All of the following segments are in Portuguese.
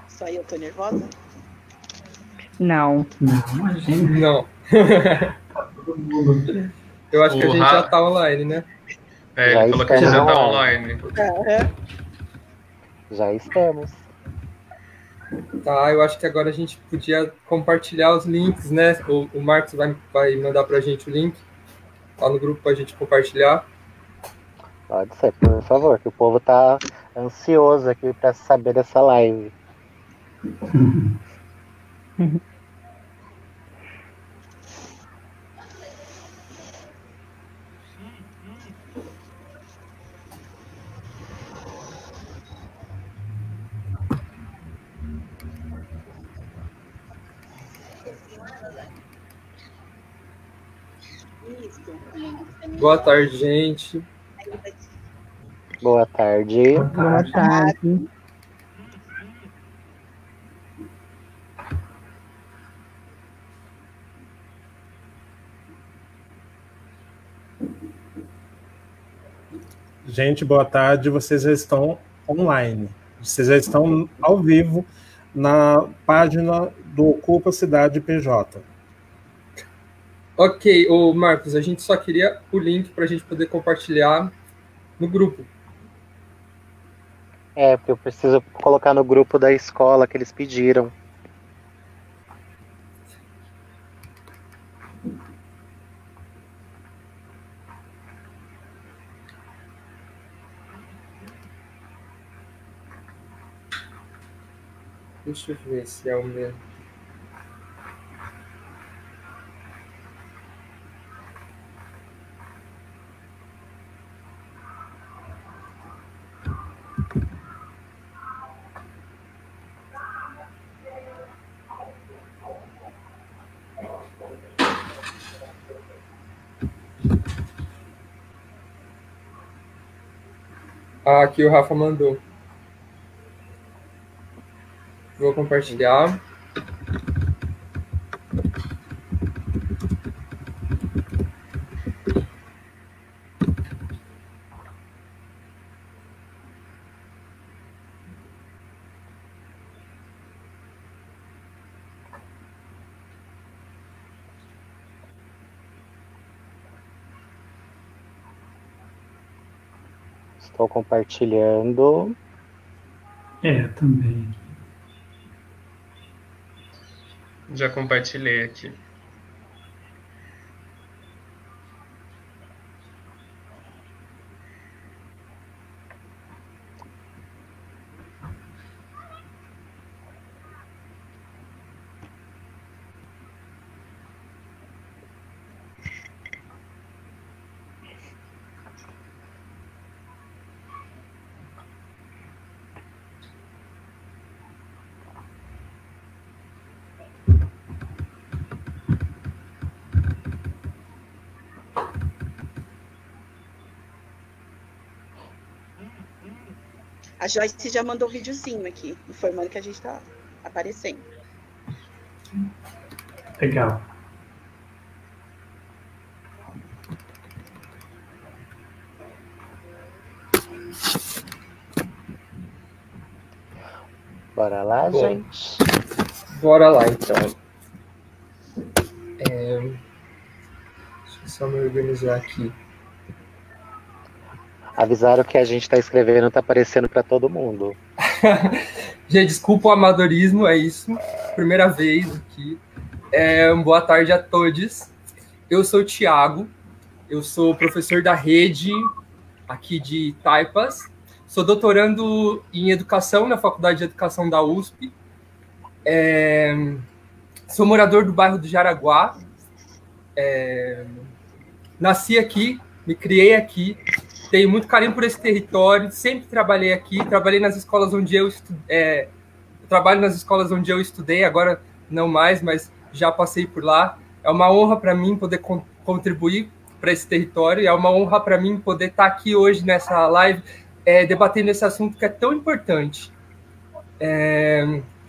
Só eu tô nervosa? Não. Não, a gente... Não. Todo mundo. Eu acho que a gente já tá online, né? É, ele falou que a gente já tá online. Já estamos. Tá, eu acho que agora a gente podia compartilhar os links, né? O Marcos vai mandar pra gente o link lá no grupo pra gente compartilhar. Pode ser, por favor, que o povo tá ansioso aqui pra saber dessa live. Boa tarde, gente. Boa tarde. Boa tarde. Gente, boa tarde. Vocês já estão online. Vocês já estão ao vivo na página do Ocupa Cidade PJ. Ok, ô Marcos, a gente só queria o link para a gente poder compartilhar no grupo. É, porque eu preciso colocar no grupo da escola que eles pediram. Deixa eu ver se é o mesmo. Ah, aqui o Rafa mandou. Vou compartilhar. Estou compartilhando. É, também. Já compartilhei aqui. A Joyce já mandou um videozinho aqui, informando que a gente está aparecendo. Legal. Bora lá, Bom, gente. Bora lá, então. Deixa eu só me organizar aqui. Avisaram que a gente está escrevendo, tá aparecendo para todo mundo. Gente, desculpa o amadorismo, é isso. Primeira vez aqui. Boa tarde a todos. Eu sou o Thiago, eu sou professor da rede aqui de Taipas. Sou doutorando em educação na Faculdade de Educação da USP. Sou morador do bairro do Jaraguá. Nasci aqui, me criei aqui. Tenho muito carinho por esse território, sempre trabalhei aqui, trabalhei nas escolas onde eu estudei, trabalho nas escolas onde eu estudei, agora não mais, mas já passei por lá. É uma honra para mim poder contribuir para esse território, é uma honra para mim poder estar aqui hoje nessa live, debatendo esse assunto que é tão importante.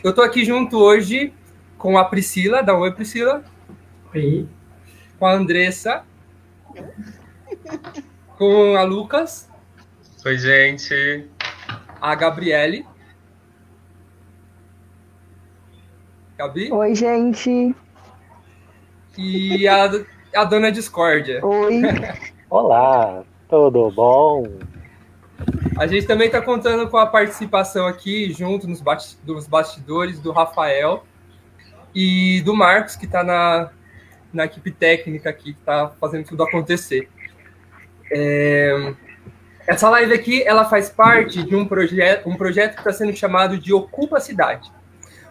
Eu estou aqui junto hoje com a Priscila, dá um oi, Priscila. Oi. Com a Andressa. Com a Lucas. Oi, gente. A Gabriele. Gabi. Oi, gente. E a Dona Discórdia. Oi. Olá, tudo bom? A gente também está contando com a participação aqui, junto nos bastidores, do Rafael e do Marcos, que está na equipe técnica aqui, que está fazendo tudo acontecer. Essa live aqui, ela faz parte de um projeto que está sendo chamado de Ocupa Cidade.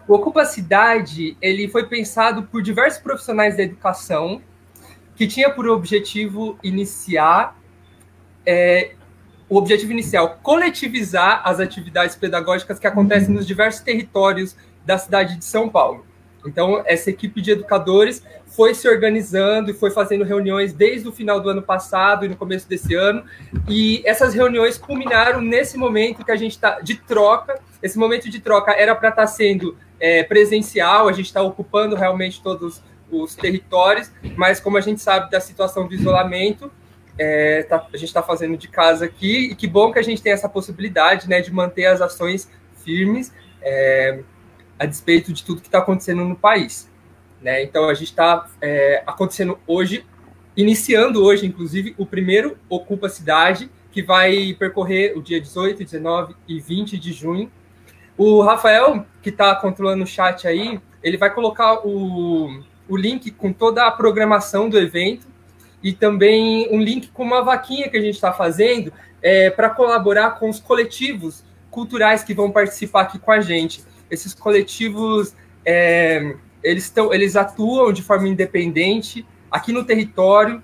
O Ocupa Cidade, ele foi pensado por diversos profissionais da educação, que tinha por objetivo inicial coletivizar as atividades pedagógicas que acontecem nos diversos territórios da cidade de São Paulo. Então, essa equipe de educadores foi se organizando e foi fazendo reuniões desde o final do ano passado e no começo desse ano, e essas reuniões culminaram nesse momento que a gente está de troca. Esse momento de troca era para estar sendo presencial, a gente está ocupando realmente todos os territórios, mas como a gente sabe da situação do isolamento, a gente está fazendo de casa aqui, e que bom que a gente tem essa possibilidade, né, de manter as ações firmes a despeito de tudo que está acontecendo no país, né? Então a gente está acontecendo hoje, iniciando hoje, inclusive, o primeiro Ocupa Cidade, que vai percorrer o dia 18, 19 e 20 de junho. O Rafael, que está controlando o chat aí, ele vai colocar o link com toda a programação do evento, e também um link com uma vaquinha que a gente está fazendo para colaborar com os coletivos culturais que vão participar aqui com a gente. Esses coletivos, eles atuam de forma independente aqui no território,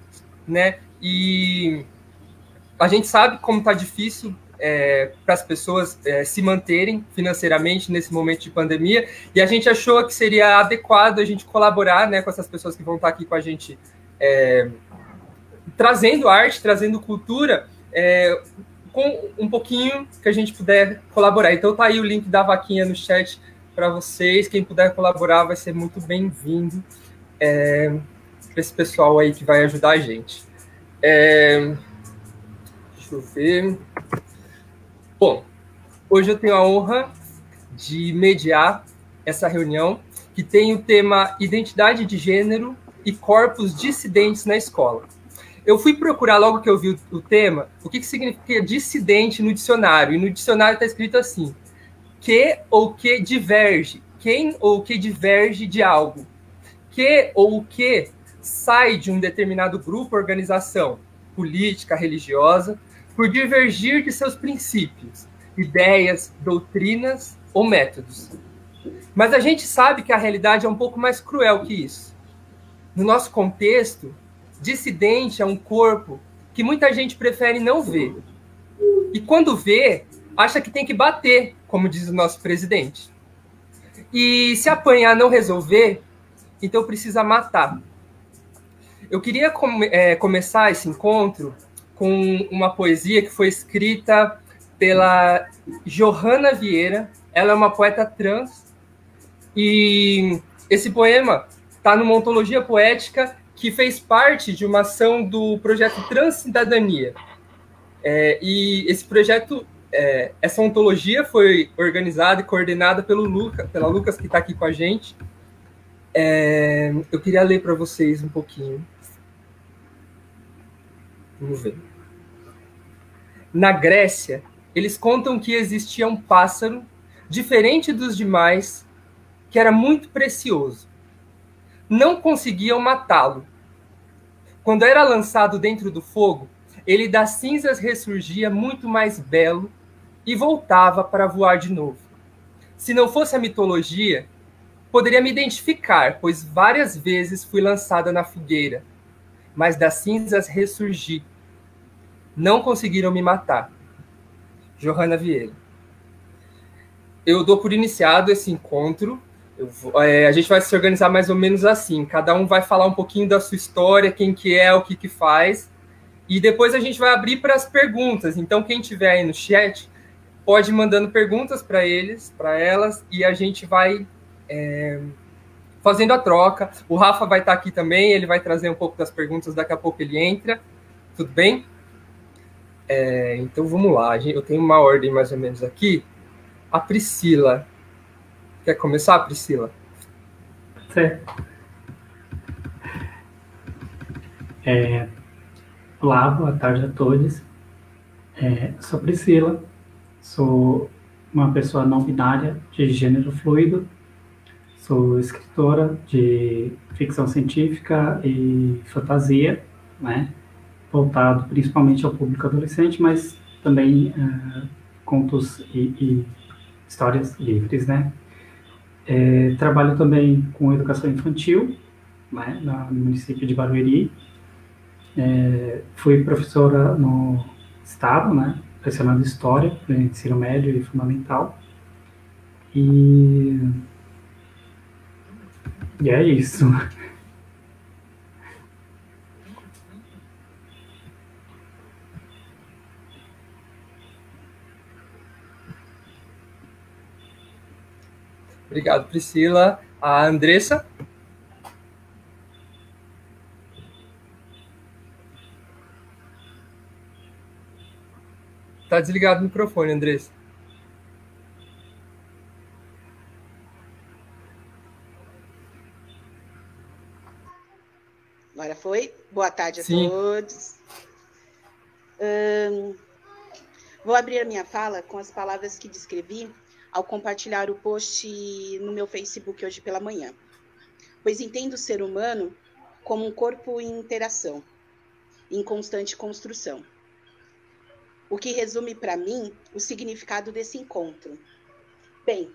né? E a gente sabe como está difícil para as pessoas se manterem financeiramente nesse momento de pandemia, e a gente achou que seria adequado a gente colaborar, né, com essas pessoas que vão estar aqui com a gente, trazendo arte, trazendo cultura, com um pouquinho que a gente puder colaborar. Então tá aí o link da vaquinha no chat para vocês. Quem puder colaborar vai ser muito bem-vindo para esse pessoal aí que vai ajudar a gente. Deixa eu ver. Bom, hoje eu tenho a honra de mediar essa reunião, que tem o tema Identidade de Gênero e Corpos Dissidentes na Escola. Eu fui procurar, logo que eu vi o tema, o que significa dissidente no dicionário. E no dicionário está escrito assim: que ou que diverge, quem ou que diverge de algo, que ou que sai de um determinado grupo ou organização política, religiosa, por divergir de seus princípios, ideias, doutrinas ou métodos. Mas a gente sabe que a realidade é um pouco mais cruel que isso. No nosso contexto, dissidente é um corpo que muita gente prefere não ver. E quando vê, acha que tem que bater, como diz o nosso presidente. E se apanhar não resolver, então precisa matar. Eu queria começar esse encontro com uma poesia que foi escrita pela Johanna Vieira. Ela é uma poeta trans, e esse poema está numa ontologia poética que fez parte de uma ação do projeto Transcidadania. E esse projeto, essa ontologia foi organizada e coordenada pela Lucas, que está aqui com a gente. Eu queria ler para vocês um pouquinho. Vamos ver. Na Grécia, eles contam que existia um pássaro diferente dos demais, que era muito precioso. Não conseguiam matá-lo. Quando era lançado dentro do fogo, ele das cinzas ressurgia muito mais belo e voltava para voar de novo. Se não fosse a mitologia, poderia me identificar, pois várias vezes fui lançada na fogueira, mas das cinzas ressurgi. Não conseguiram me matar. Johanna Vieira. Eu dou por iniciado esse encontro. A gente vai se organizar mais ou menos assim. Cada um vai falar um pouquinho da sua história, quem que é, o que que faz. E depois a gente vai abrir para as perguntas. Então, quem tiver aí no chat, pode ir mandando perguntas para eles, para elas, e a gente vai fazendo a troca. O Rafa vai estar aqui também, ele vai trazer um pouco das perguntas, daqui a pouco ele entra. Tudo bem? Então vamos lá, eu tenho uma ordem mais ou menos aqui. A Priscila. Quer começar, Priscila? Certo. Olá, boa tarde a todos. Sou Priscila, sou uma pessoa não binária de gênero fluido, sou escritora de ficção científica e fantasia, né? Voltado principalmente ao público adolescente, mas também contos e histórias livres, né? Trabalho também com educação infantil, né, no município de Barueri. Fui professora no estado, né, lecionando história no ensino médio e fundamental. E é isso. Obrigado, Priscila. A Andressa? Tá desligado o microfone, Andressa. Agora foi. Boa tarde a Sim. todos. Vou abrir a minha fala com as palavras que descrevi ao compartilhar o post no meu Facebook hoje pela manhã. Pois entendo o ser humano como um corpo em interação, em constante construção. O que resume para mim o significado desse encontro. Bem,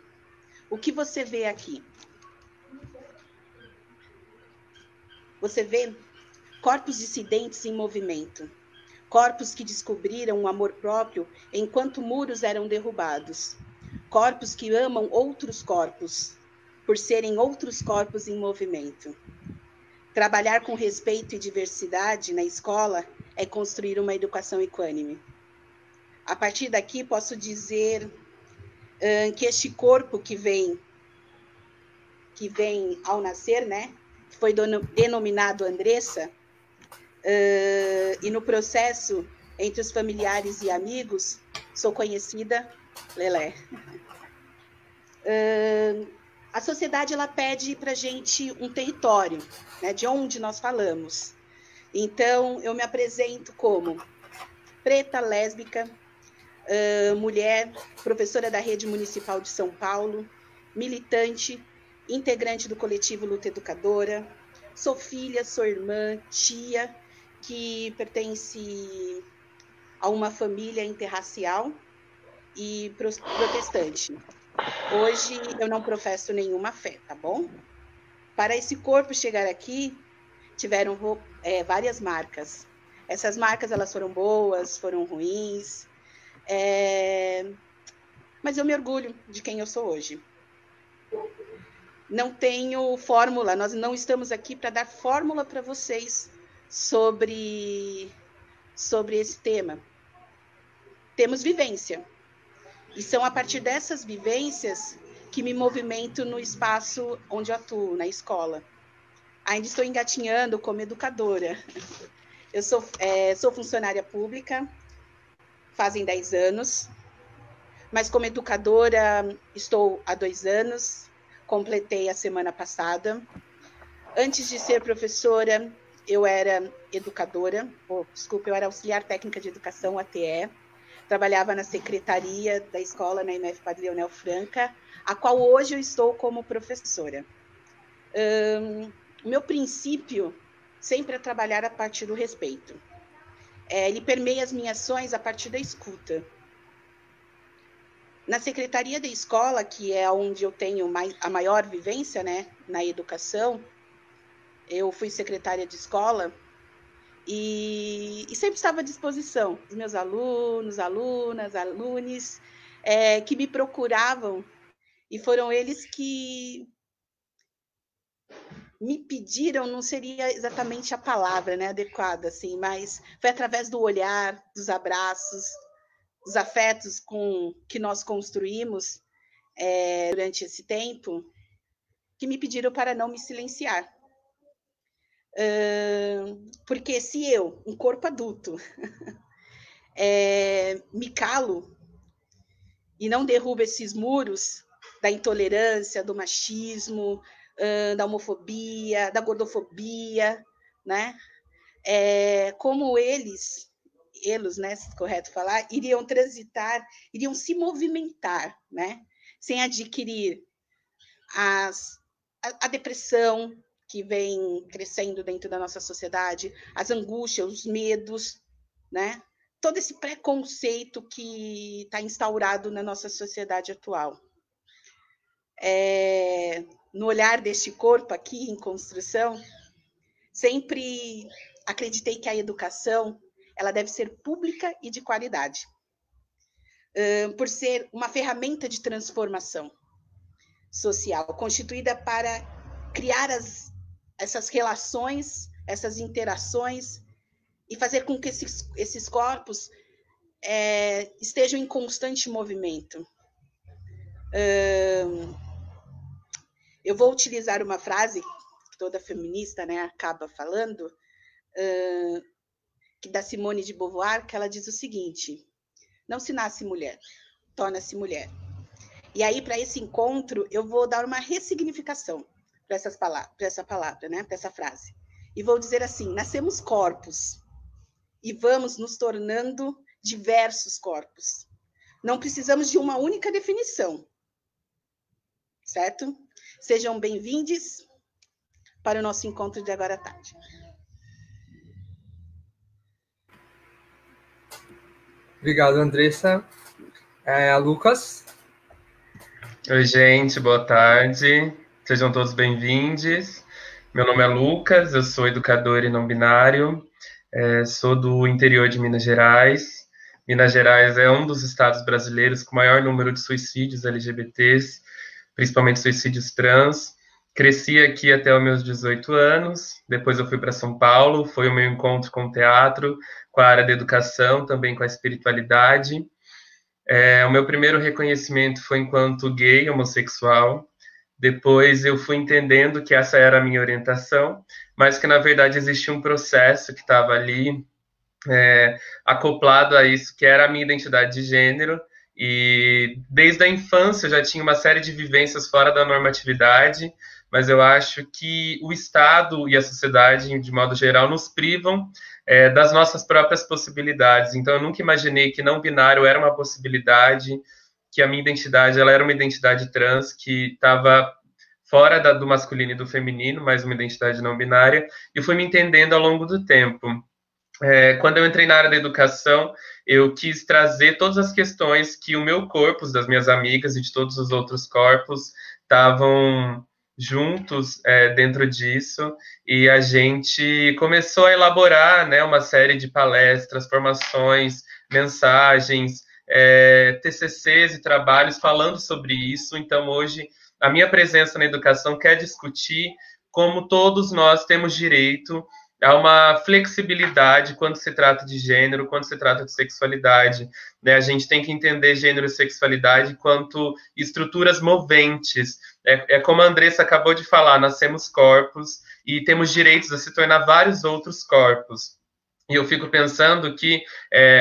o que você vê aqui? Você vê corpos dissidentes em movimento, corpos que descobriram o amor próprio enquanto muros eram derrubados, corpos que amam outros corpos, por serem outros corpos em movimento. Trabalhar com respeito e diversidade na escola é construir uma educação equânime. A partir daqui, posso dizer que este corpo que vem ao nascer, né, que foi denominado Andressa, e no processo, entre os familiares e amigos, sou conhecida Lelé. A sociedade ela pede para a gente um território, né, de onde nós falamos. Então, eu me apresento como preta, lésbica, mulher, professora da Rede Municipal de São Paulo, militante, integrante do coletivo Luta Educadora, sou filha, sou irmã, tia, que pertence a uma família interracial e protestante. Hoje eu não professo nenhuma fé, tá bom? Para esse corpo chegar aqui, tiveram várias marcas. Essas marcas elas foram boas, foram ruins, mas eu me orgulho de quem eu sou hoje. Não tenho fórmula, nós não estamos aqui para dar fórmula para vocês sobre esse tema. Temos vivência. E são a partir dessas vivências que me movimento no espaço onde eu atuo, na escola. Ainda estou engatinhando como educadora. Eu sou funcionária pública, fazem 10 anos, mas como educadora estou há 2 anos, completei a semana passada. Antes de ser professora, eu era educadora, eu era auxiliar técnica de educação, ATE, trabalhava na secretaria da escola, na MF Padre Leonel Franca, a qual hoje eu estou como professora. O meu princípio sempre é trabalhar a partir do respeito. Ele permeia as minhas ações a partir da escuta. Na secretaria da escola, que é onde eu tenho a maior vivência, né, na educação, eu fui secretária de escola e sempre estava à disposição dos meus alunos, alunas, alunes, que me procuravam, e foram eles que me pediram, não seria exatamente a palavra, né, adequada, assim, mas foi através do olhar, dos abraços, dos afetos que nós construímos durante esse tempo, que me pediram para não me silenciar. Porque se eu, um corpo adulto, me calo e não derrubo esses muros da intolerância, do machismo, da homofobia, da gordofobia, né? Como eles, né, correto falar, iriam transitar, iriam se movimentar, né? Sem adquirir a depressão que vem crescendo dentro da nossa sociedade, as angústias, os medos, né? Todo esse preconceito que está instaurado na nossa sociedade atual. No olhar deste corpo aqui em construção, sempre acreditei que a educação ela deve ser pública e de qualidade, por ser uma ferramenta de transformação social, constituída para criar essas relações, essas interações, e fazer com que esses corpos estejam em constante movimento. Eu vou utilizar uma frase que toda feminista, né, acaba falando, que da Simone de Beauvoir, que ela diz o seguinte: não se nasce mulher, torna-se mulher. E aí, para esse encontro, eu vou dar uma ressignificação para essa palavra, né, para essa frase. E vou dizer assim: nascemos corpos e vamos nos tornando diversos corpos. Não precisamos de uma única definição, certo? Sejam bem-vindos para o nosso encontro de agora à tarde. Obrigado, Andressa. Lucas? Oi, gente, boa tarde. Sejam todos bem-vindos. Meu nome é Lucas, eu sou educador e não binário, sou do interior de Minas Gerais. Minas Gerais é um dos estados brasileiros com maior número de suicídios LGBTs, principalmente suicídios trans. Cresci aqui até os meus 18 anos, depois eu fui para São Paulo, foi o meu encontro com o teatro, com a área da educação, também com a espiritualidade. O meu primeiro reconhecimento foi enquanto gay, homossexual. Depois eu fui entendendo que essa era a minha orientação, mas que, na verdade, existia um processo que estava ali acoplado a isso, que era a minha identidade de gênero. E desde a infância eu já tinha uma série de vivências fora da normatividade, mas eu acho que o Estado e a sociedade, de modo geral, nos privam das nossas próprias possibilidades. Então, eu nunca imaginei que não binário era uma possibilidade, que a minha identidade ela era uma identidade trans, que estava fora do masculino e do feminino, mas uma identidade não binária, e fui me entendendo ao longo do tempo. Quando eu entrei na área da educação, eu quis trazer todas as questões que o meu corpo, das minhas amigas e de todos os outros corpos estavam juntos dentro disso, e a gente começou a elaborar, né, uma série de palestras, formações, mensagens, TCCs e trabalhos falando sobre isso. Então, hoje, a minha presença na educação quer discutir como todos nós temos direito a uma flexibilidade quando se trata de gênero, quando se trata de sexualidade, né? A gente tem que entender gênero e sexualidade quanto estruturas moventes. Como a Andressa acabou de falar, nascemos corpos e temos direitos a se tornar vários outros corpos. E eu fico pensando que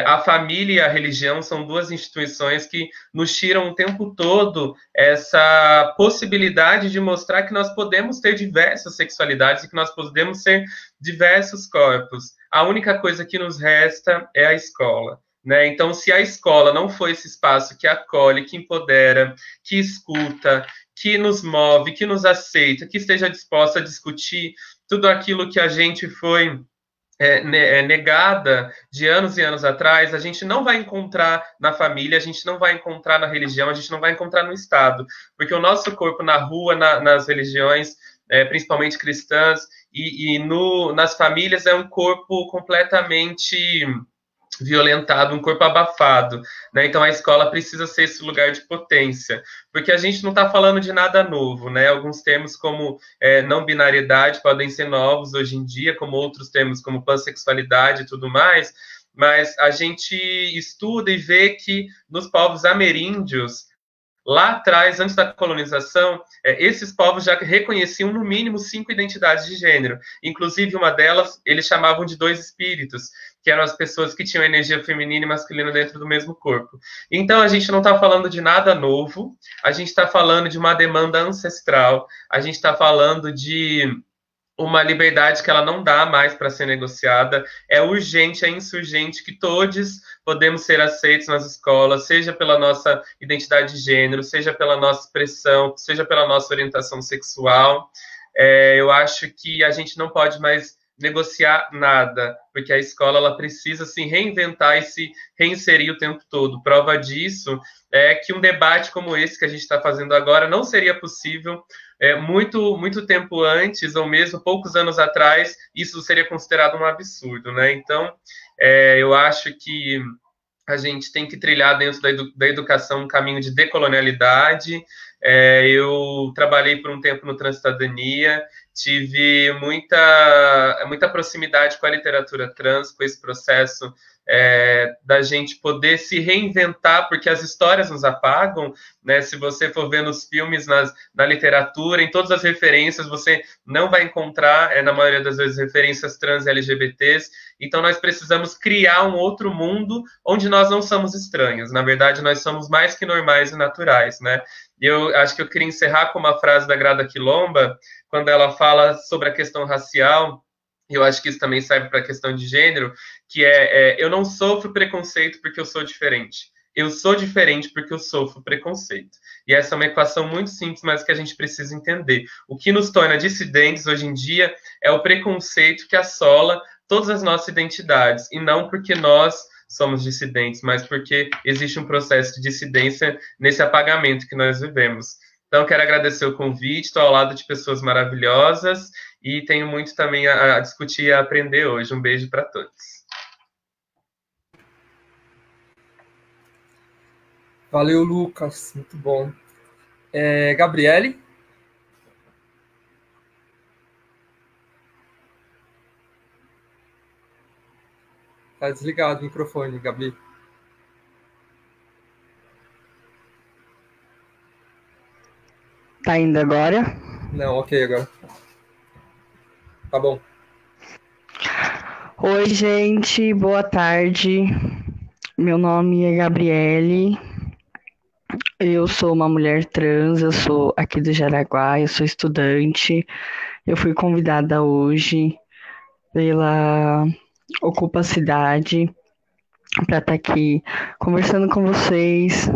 a família e a religião são duas instituições que nos tiram o tempo todo essa possibilidade de mostrar que nós podemos ter diversas sexualidades e que nós podemos ser diversos corpos. A única coisa que nos resta é a escola, né? Então, se a escola não for esse espaço que acolhe, que empodera, que escuta, que nos move, que nos aceita, que esteja disposta a discutir tudo aquilo que a gente foi negada de anos e anos atrás, a gente não vai encontrar na família, a gente não vai encontrar na religião, a gente não vai encontrar no Estado, porque o nosso corpo na rua, nas religiões, principalmente cristãs, e nas famílias é um corpo completamente violentado, um corpo abafado, né? Então a escola precisa ser esse lugar de potência, porque a gente não está falando de nada novo, né? Alguns termos como não binariedade podem ser novos hoje em dia, como outros termos como pansexualidade e tudo mais, mas a gente estuda e vê que nos povos ameríndios lá atrás, antes da colonização, esses povos já reconheciam no mínimo 5 identidades de gênero. Inclusive, uma delas, eles chamavam de 2 espíritos, que eram as pessoas que tinham energia feminina e masculina dentro do mesmo corpo. Então, a gente não está falando de nada novo, a gente está falando de uma demanda ancestral, a gente está falando de uma liberdade que ela não dá mais para ser negociada. É urgente, é insurgente que todos podemos ser aceitos nas escolas, seja pela nossa identidade de gênero, seja pela nossa expressão, seja pela nossa orientação sexual. Eu acho que a gente não pode mais negociar nada, porque a escola ela precisa se reinventar e se reinserir o tempo todo. Prova disso é que um debate como esse que a gente está fazendo agora não seria possível muito tempo antes, ou mesmo poucos anos atrás, isso seria considerado um absurdo, né? Então, eu acho que a gente tem que trilhar dentro da educação um caminho de decolonialidade. Eu trabalhei por um tempo no Transcidadania, tive muita proximidade com a literatura trans, com esse processo da gente poder se reinventar, porque as histórias nos apagam, né? Se você for ver nos filmes, na literatura, em todas as referências, você não vai encontrar, na maioria das vezes, referências trans e LGBTs. Então, nós precisamos criar um outro mundo onde nós não somos estranhos. Na verdade, nós somos mais que normais e naturais, né? E eu acho que eu queria encerrar com uma frase da Grada Quilomba, quando ela fala sobre a questão racial. Eu acho que isso também serve para a questão de gênero, que eu não sofro preconceito porque eu sou diferente. Eu sou diferente porque eu sofro preconceito. E essa é uma equação muito simples, mas que a gente precisa entender. O que nos torna dissidentes hoje em dia é o preconceito que assola todas as nossas identidades, e não porque nós somos dissidentes, mas porque existe um processo de dissidência nesse apagamento que nós vivemos. Então, quero agradecer o convite, estou ao lado de pessoas maravilhosas e tenho muito também a discutir e a aprender hoje. Um beijo para todos. Valeu, Lucas. Muito bom. Gabriele? Tá desligado o microfone, Gabi. Tá indo agora? Não, ok, agora. Tá bom. Oi, gente, boa tarde. Meu nome é Gabriele. Eu sou uma mulher trans, eu sou aqui do Jaraguá, eu sou estudante. Eu fui convidada hoje pela Ocupa Cidade para estar aqui conversando com vocês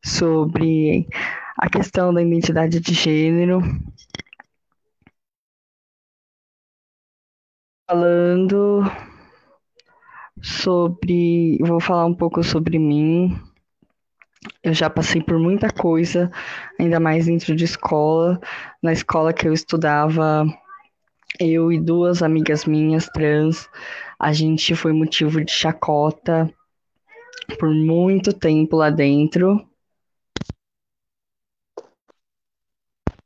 sobre a questão da identidade de gênero. Vou falar um pouco sobre mim. Eu já passei por muita coisa, ainda mais dentro de escola. Na escola que eu estudava, eu e 2 amigas minhas trans, a gente foi motivo de chacota por muito tempo lá dentro.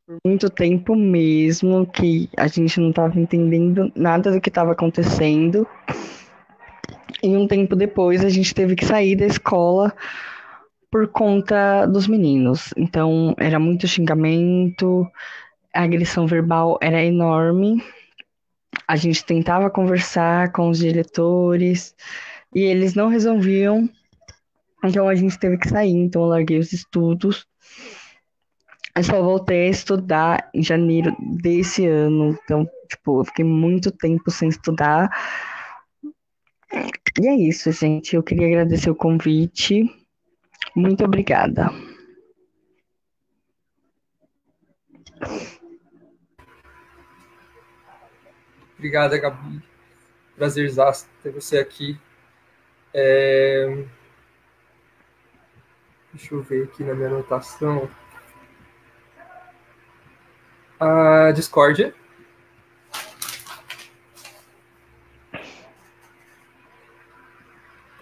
Por muito tempo mesmo, que a gente não estava entendendo nada do que estava acontecendo. E um tempo depois, a gente teve que sair da escola por conta dos meninos. Então, era muito xingamento, a agressão verbal era enorme. A gente tentava conversar com os diretores e eles não resolviam. Então, a gente teve que sair. Então, eu larguei os estudos. Eu só voltei a estudar em janeiro desse ano. Então, eu fiquei muito tempo sem estudar. E é isso, gente. Eu queria agradecer o convite. Muito obrigada. Obrigada, Gabi. Prazerzaço ter você aqui. Deixa eu ver aqui na minha anotação. A discórdia.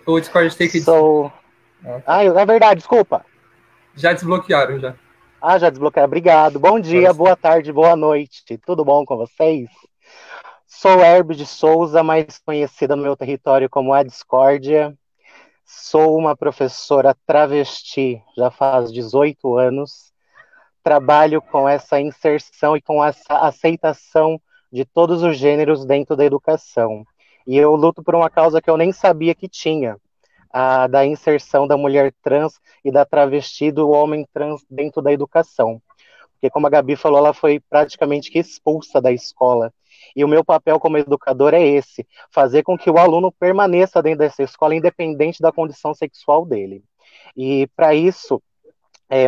O Discord tem que... É verdade, desculpa. Já desbloquearam, já. Já desbloquearam. Obrigado. Bom dia, boa tarde, boa noite. Tudo bom com vocês? Sou Herbes de Souza, mais conhecida no meu território como a Discórdia. Sou uma professora travesti, já faz 18 anos. Trabalho com essa inserção e com essa aceitação de todos os gêneros dentro da educação. E eu luto por uma causa que eu nem sabia que tinha, a da inserção da mulher trans e da travesti do homem trans dentro da educação. Porque, como a Gabi falou, ela foi praticamente que expulsa da escola. E o meu papel como educador é esse, fazer com que o aluno permaneça dentro dessa escola, independente da condição sexual dele. E, para isso,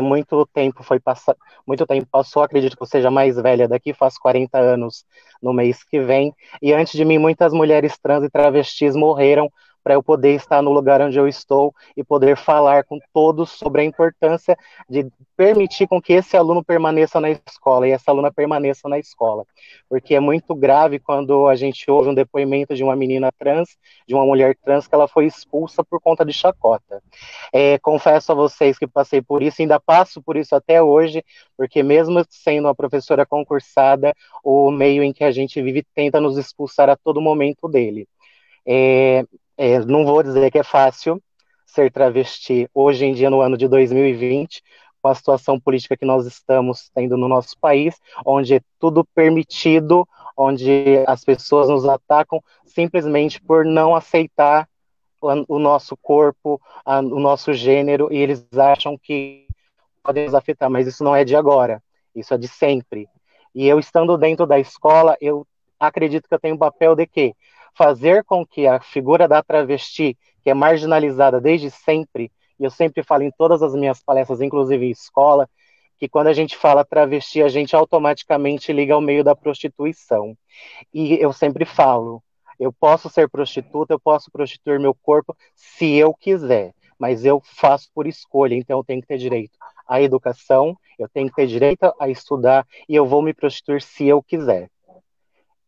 muito tempo passou, acredito que eu seja mais velha daqui, faço 40 anos no mês que vem, e antes de mim muitas mulheres trans e travestis morreram para eu poder estar no lugar onde eu estou e poder falar com todos sobre a importância de permitir com que esse aluno permaneça na escola e essa aluna permaneça na escola, porque é muito grave quando a gente ouve um depoimento de uma menina trans, de uma mulher trans, que ela foi expulsa por conta de chacota. Confesso a vocês que passei por isso, ainda passo por isso até hoje, porque mesmo sendo uma professora concursada, o meio em que a gente vive tenta nos expulsar a todo momento dele. Não vou dizer que é fácil ser travesti hoje em dia, no ano de 2020, com a situação política que nós estamos tendo no nosso país, onde é tudo permitido, onde as pessoas nos atacam simplesmente por não aceitar o nosso corpo, o nosso gênero, e eles acham que podem nos afetar, mas isso não é de agora, isso é de sempre. E eu estando dentro da escola, eu acredito que eu tenho um papel de quê? Fazer com que a figura da travesti, que é marginalizada desde sempre, e eu sempre falo em todas as minhas palestras, inclusive em escola, que quando a gente fala travesti, a gente automaticamente liga ao meio da prostituição. E eu sempre falo, eu posso ser prostituta, eu posso prostituir meu corpo se eu quiser, mas eu faço por escolha, então eu tenho que ter direito à educação, eu tenho que ter direito a estudar, e eu vou me prostituir se eu quiser.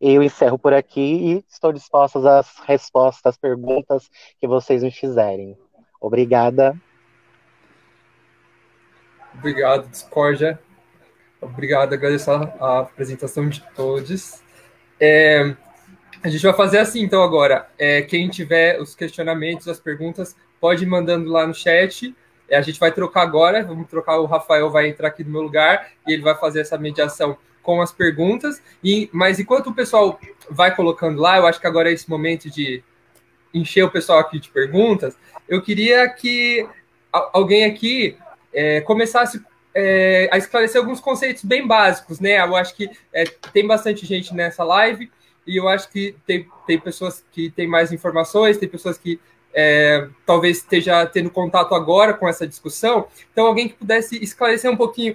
Eu encerro por aqui e estou disposta às respostas, às perguntas que vocês me fizerem. Obrigada. Obrigado, Discórdia. Obrigado, agradeço a apresentação de todos. A gente vai fazer assim, então, agora. Quem tiver os questionamentos, as perguntas, pode ir mandando lá no chat. A gente vai trocar agora, vamos trocar, o Rafael vai entrar aqui no meu lugar e ele vai fazer essa mediação com as perguntas, mas enquanto o pessoal vai colocando lá, eu acho que agora é esse momento de encher o pessoal aqui de perguntas. Eu queria que alguém aqui começasse a esclarecer alguns conceitos bem básicos, né? Eu acho que tem bastante gente nessa live e eu acho que tem pessoas que têm mais informações, tem pessoas que talvez esteja tendo contato agora com essa discussão. Então, alguém que pudesse esclarecer um pouquinho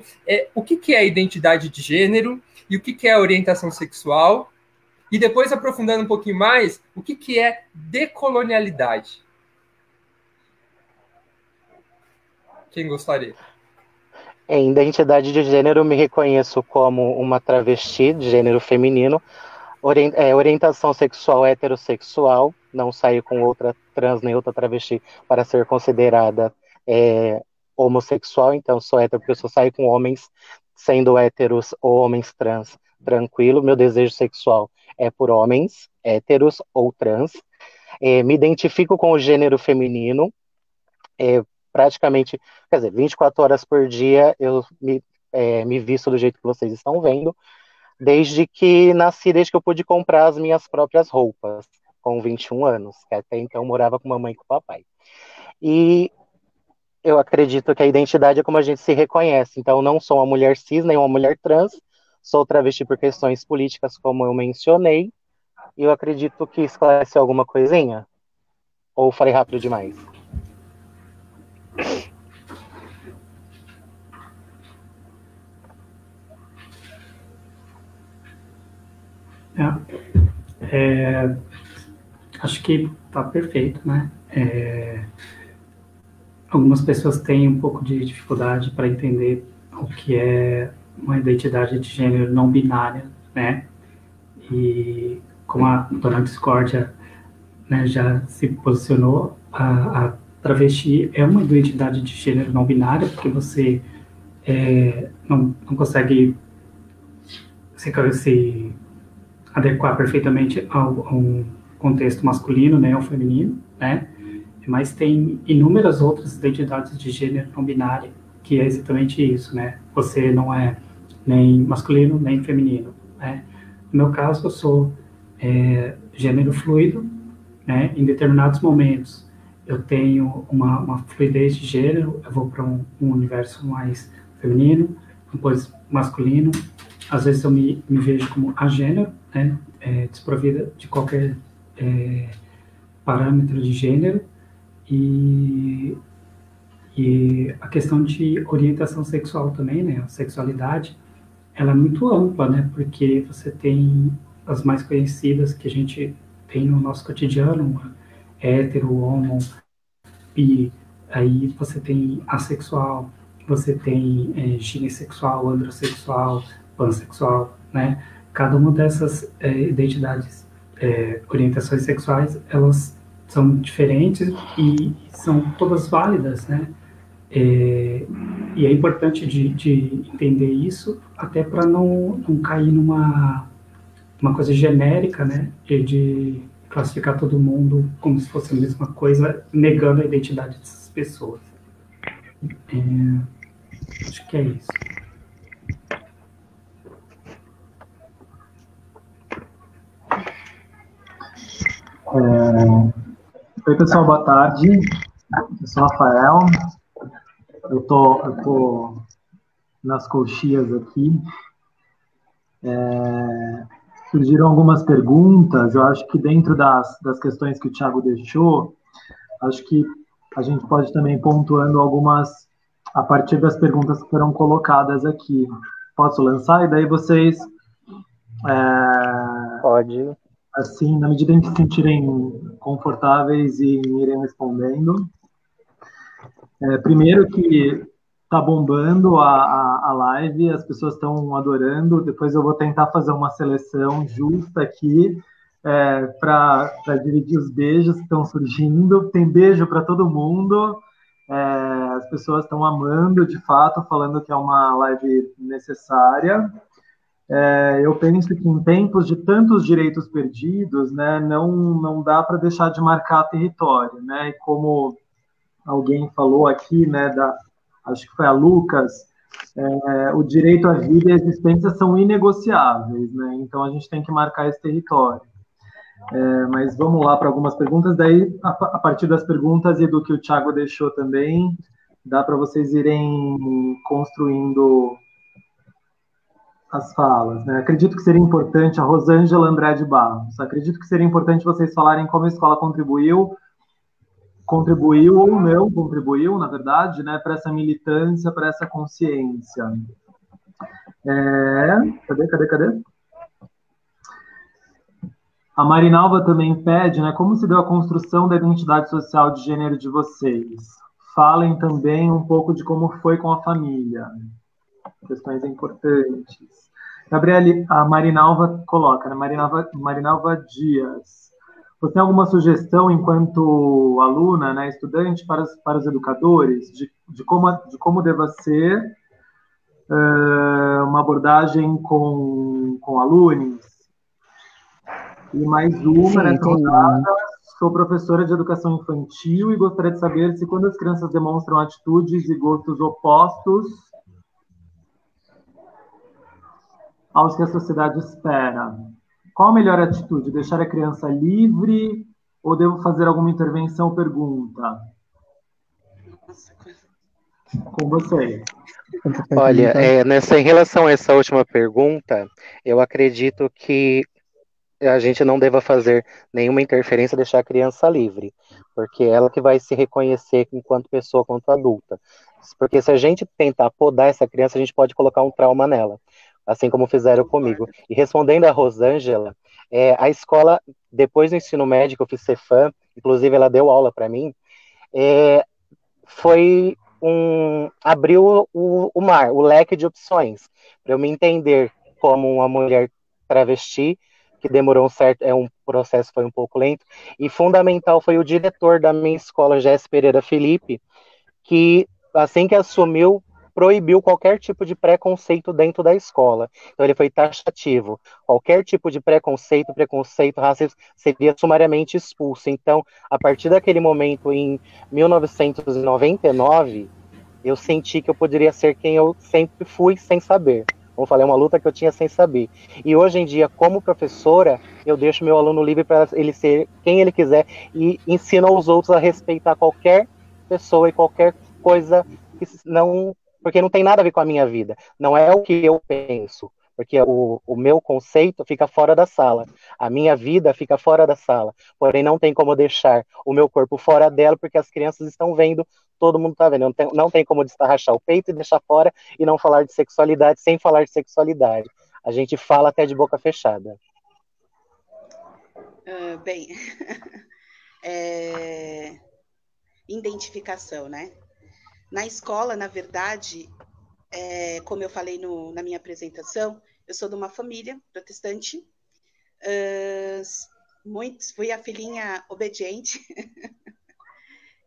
o que é identidade de gênero e o que é orientação sexual, e depois, aprofundando um pouquinho mais, o que é decolonialidade. Quem gostaria? Em identidade de gênero, me reconheço como uma travesti de gênero feminino, orientação sexual heterossexual, não saio com outra trans nem outra travesti para ser considerada homossexual, então sou hétero porque eu só saio com homens, sendo héteros ou homens trans, tranquilo, meu desejo sexual é por homens, héteros ou trans, me identifico com o gênero feminino, praticamente, quer dizer, 24 horas por dia eu me visto do jeito que vocês estão vendo, desde que nasci, desde que eu pude comprar as minhas próprias roupas, com 21 anos, que até então morava com mamãe e com papai. E eu acredito que a identidade é como a gente se reconhece, então não sou uma mulher cis, nem uma mulher trans, sou travesti por questões políticas, como eu mencionei, e eu acredito que esclareceu alguma coisinha? Ou falei rápido demais? Acho que tá perfeito, né? Algumas pessoas têm um pouco de dificuldade para entender o que é uma identidade de gênero não binária, né? E como a dona Discórdia, né, já se posicionou, a travesti é uma identidade de gênero não binária, porque você não consegue se adequar perfeitamente a um contexto masculino, né, ou feminino, né? mas tem inúmeras outras identidades de gênero não binária, que é exatamente isso, né? Você não é nem masculino, nem feminino, né? No meu caso, eu sou gênero fluido, né? Em determinados momentos, eu tenho uma fluidez de gênero, eu vou para um universo mais feminino, depois masculino. Às vezes eu me vejo como agênero, né? Desprovida de qualquer parâmetro de gênero. E a questão de orientação sexual também, né? A sexualidade, ela é muito ampla, né? Porque você tem as mais conhecidas que a gente tem no nosso cotidiano, hétero, homo, bi, aí você tem assexual, você tem ginessexual, androssexual, pansexual, né? Cada uma dessas identidades, orientações sexuais, elas são diferentes e são todas válidas, né? E é importante de entender isso, até para não cair numa coisa genérica, né? De classificar todo mundo como se fosse a mesma coisa, negando a identidade dessas pessoas. Acho que é isso. Oi, pessoal, boa tarde. Eu sou o Rafael. Eu tô nas coxias aqui. Surgiram algumas perguntas. Eu acho que dentro das questões que o Thiago deixou, acho que a gente pode também ir pontuando algumas a partir das perguntas que foram colocadas aqui. Posso lançar? E daí vocês... Pode. Assim, na medida em que se sentirem confortáveis e irem respondendo. Primeiro que tá bombando a live, as pessoas estão adorando. Depois eu vou tentar fazer uma seleção justa aqui para dividir os beijos que estão surgindo. Tem beijo para todo mundo. As pessoas estão amando, de fato, falando que é uma live necessária. Eu penso que em tempos de tantos direitos perdidos, né, não dá para deixar de marcar território, né? E como alguém falou aqui, né, acho que foi a Lucas, o direito à vida e a existência são inegociáveis, né? Então a gente tem que marcar esse território. Mas vamos lá para algumas perguntas, daí a partir das perguntas e do que o Thiago deixou também, dá para vocês irem construindo as falas, né? Acredito que seria importante, a Rosângela Andrade Barros, acredito que seria importante vocês falarem como a escola contribuiu ou não contribuiu, na verdade, né, para essa militância, para essa consciência. Cadê? A Marinalva também pede, né, como se deu a construção da identidade social de gênero de vocês. Falem também um pouco de como foi com a família. Questões importantes. Gabriele, a Marinalva coloca, né? Marinalva Dias. Você tem alguma sugestão, enquanto aluna, né, estudante, para os educadores, de como deva ser uma abordagem com alunos? E mais uma, nessa rodada, sou professora de educação infantil e gostaria de saber se quando as crianças demonstram atitudes e gostos opostos aos que a sociedade espera. Qual a melhor atitude? Deixar a criança livre ou devo fazer alguma intervenção? Pergunta. Com você. Olha, em relação a essa última pergunta, eu acredito que a gente não deva fazer nenhuma interferência, deixar a criança livre, porque é ela que vai se reconhecer enquanto pessoa, quanto adulta. Porque se a gente tentar podar essa criança, a gente pode colocar um trauma nela, assim como fizeram comigo. E respondendo a Rosângela, a escola, depois do ensino médio, que eu fiz Cefam, inclusive ela deu aula para mim, abriu o mar, o leque de opções, para eu me entender como uma mulher travesti, que demorou um processo, foi um pouco lento, e fundamental foi o diretor da minha escola, Jéssica Pereira Felipe, que assim que assumiu, proibiu qualquer tipo de preconceito dentro da escola. Então ele foi taxativo. Qualquer tipo de preconceito racista seria sumariamente expulso. Então, a partir daquele momento, em 1999, eu senti que eu poderia ser quem eu sempre fui sem saber. Como eu falei, é uma luta que eu tinha sem saber. E hoje em dia, como professora, eu deixo meu aluno livre para ele ser quem ele quiser e ensino aos outros a respeitar qualquer pessoa e qualquer coisa que não, porque não tem nada a ver com a minha vida. Não é o que eu penso, porque o meu conceito fica fora da sala. A minha vida fica fora da sala. Porém, não tem como deixar o meu corpo fora dela, porque as crianças estão vendo, todo mundo está vendo. Não tem como destarrachar o peito e deixar fora e não falar de sexualidade sem falar de sexualidade. A gente fala até de boca fechada. Bem, identificação, né? Na escola, na verdade, como eu falei na minha apresentação, eu sou de uma família protestante, fui a filhinha obediente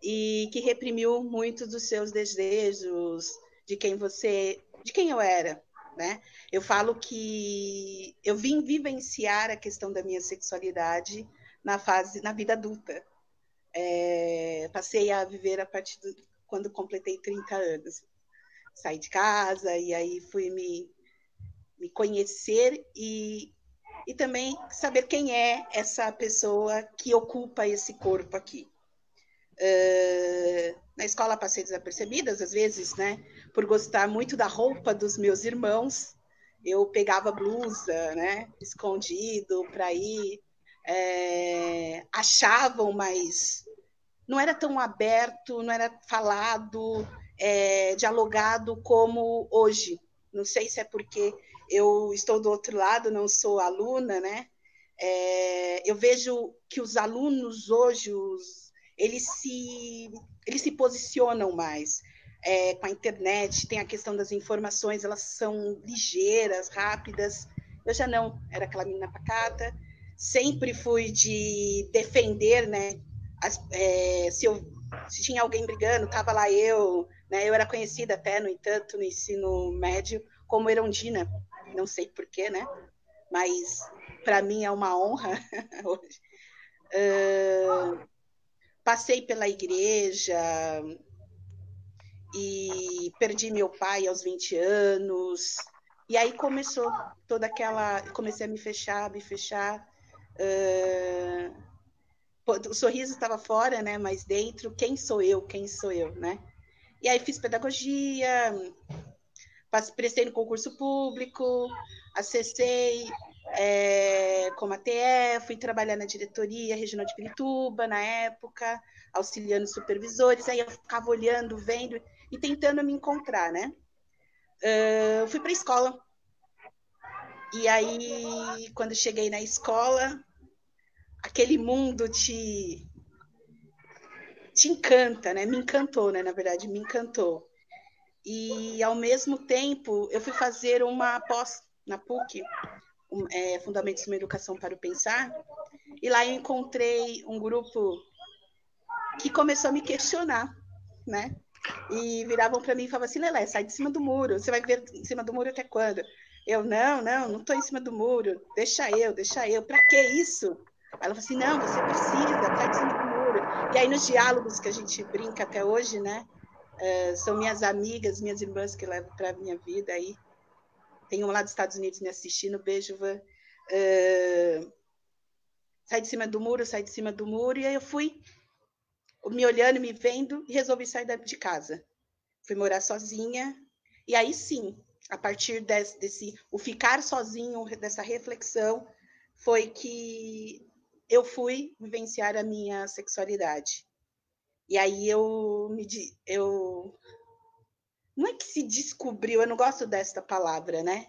e que reprimiu muitos dos seus desejos, de quem eu era, né? Eu falo que eu vim vivenciar a questão da minha sexualidade na vida adulta. Passei a viver a partir quando completei 30 anos. Saí de casa e aí fui me conhecer e também saber quem é essa pessoa que ocupa esse corpo aqui. Na escola passei desapercebidas, às vezes, né, por gostar muito da roupa dos meus irmãos, eu pegava blusa, né, escondido para ir, achavam, mas não era tão aberto, não era falado, dialogado como hoje. Não sei se é porque eu estou do outro lado, não sou aluna, né? Eu vejo que os alunos hoje, eles se posicionam mais. Com a internet, tem a questão das informações, elas são ligeiras, rápidas. Eu já não, era aquela menina pacata, sempre fui de defender, né? Se tinha alguém brigando, estava lá eu, né? Eu era conhecida até, no entanto, no ensino médio, como Erundina, não sei porquê, né? Mas para mim é uma honra hoje. Passei pela igreja e perdi meu pai aos 20 anos. E aí começou toda aquela... Comecei a me fechar. O sorriso estava fora, né? Mas dentro, quem sou eu, né? E aí fiz pedagogia, prestei no concurso público, acessei como ATE, fui trabalhar na diretoria regional de Pirituba, na época, auxiliando supervisores, aí eu ficava olhando, vendo e tentando me encontrar, né? Fui para a escola. E aí, quando cheguei na escola, aquele mundo te encanta, né? Me encantou, né? Na verdade, me encantou. E, ao mesmo tempo, eu fui fazer uma pós na PUC, Fundamentos de uma Educação para o Pensar, e lá eu encontrei um grupo que começou a me questionar, né? E viravam para mim e falavam assim: Lelé, sai de cima do muro, você vai viver em cima do muro até quando? Eu, não estou em cima do muro, deixa eu, para que isso? Aí ela falou assim: não, você precisa, sai de cima do muro. E aí, nos diálogos que a gente brinca até hoje, né? São minhas amigas, minhas irmãs que levam para a minha vida aí. Tem uma lá dos Estados Unidos me assistindo, beijo, Van. Sai de cima do muro, e aí eu fui me olhando, me vendo, e resolvi sair de casa. Fui morar sozinha, e aí sim, a partir o ficar sozinho, dessa reflexão, foi que eu fui vivenciar a minha sexualidade. E aí não é que se descobriu, eu não gosto desta palavra, né?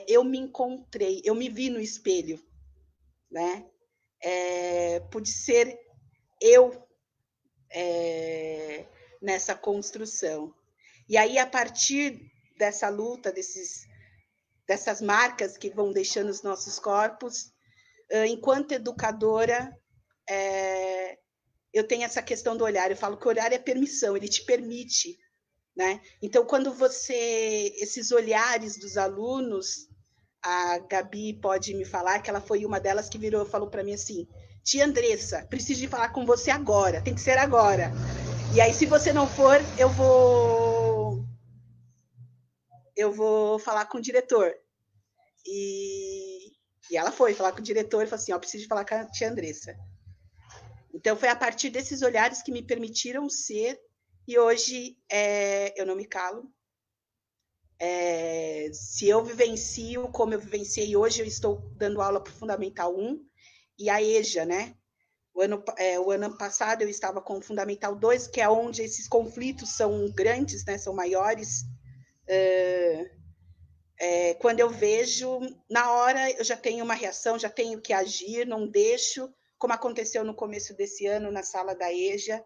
Eu me encontrei, eu me vi no espelho, né? Pude ser eu nessa construção. E aí, a partir dessa luta, dessas marcas que vão deixando os nossos corpos, enquanto educadora, eu tenho essa questão do olhar. Eu falo que o olhar é permissão, ele te permite, né? Então, quando esses olhares dos alunos, a Gabi pode me falar que ela foi uma delas que virou e falou para mim assim: tia Andressa, preciso de falar com você agora, tem que ser agora. E aí, se você não for, eu vou falar com o diretor. E ela foi falar com o diretor e falou assim: ó, preciso de falar com a tia Andressa. Então, foi a partir desses olhares que me permitiram ser, e hoje eu não me calo. Se eu vivencio como eu vivenciei hoje, eu estou dando aula para o Fundamental 1 e a EJA, né? O ano passado eu estava com o Fundamental 2, que é onde esses conflitos são grandes, né? São maiores. Quando eu vejo, na hora eu já tenho uma reação, já tenho que agir, não deixo, como aconteceu no começo desse ano na sala da EJA,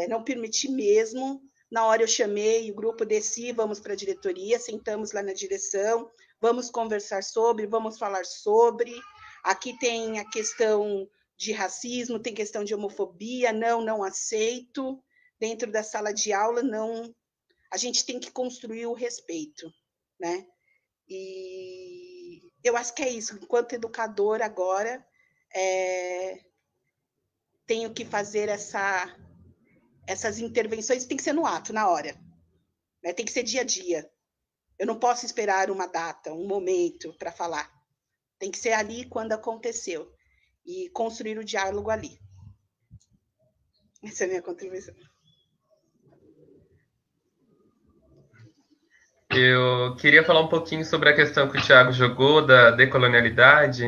não permiti mesmo. Na hora eu chamei o grupo, desci, vamos para a diretoria, sentamos lá na direção, vamos conversar sobre, vamos falar sobre. Aqui tem a questão de racismo, tem questão de homofobia, não aceito. Dentro da sala de aula, não. A gente tem que construir o respeito, né? E eu acho que é isso. Enquanto educadora agora, tenho que fazer essas intervenções, tem que ser no ato, na hora, né? Tem que ser dia a dia. Eu não posso esperar uma data, um momento para falar. Tem que ser ali quando aconteceu e construir o diálogo ali. Essa é a minha contribuição. Eu queria falar um pouquinho sobre a questão que o Thiago jogou da decolonialidade.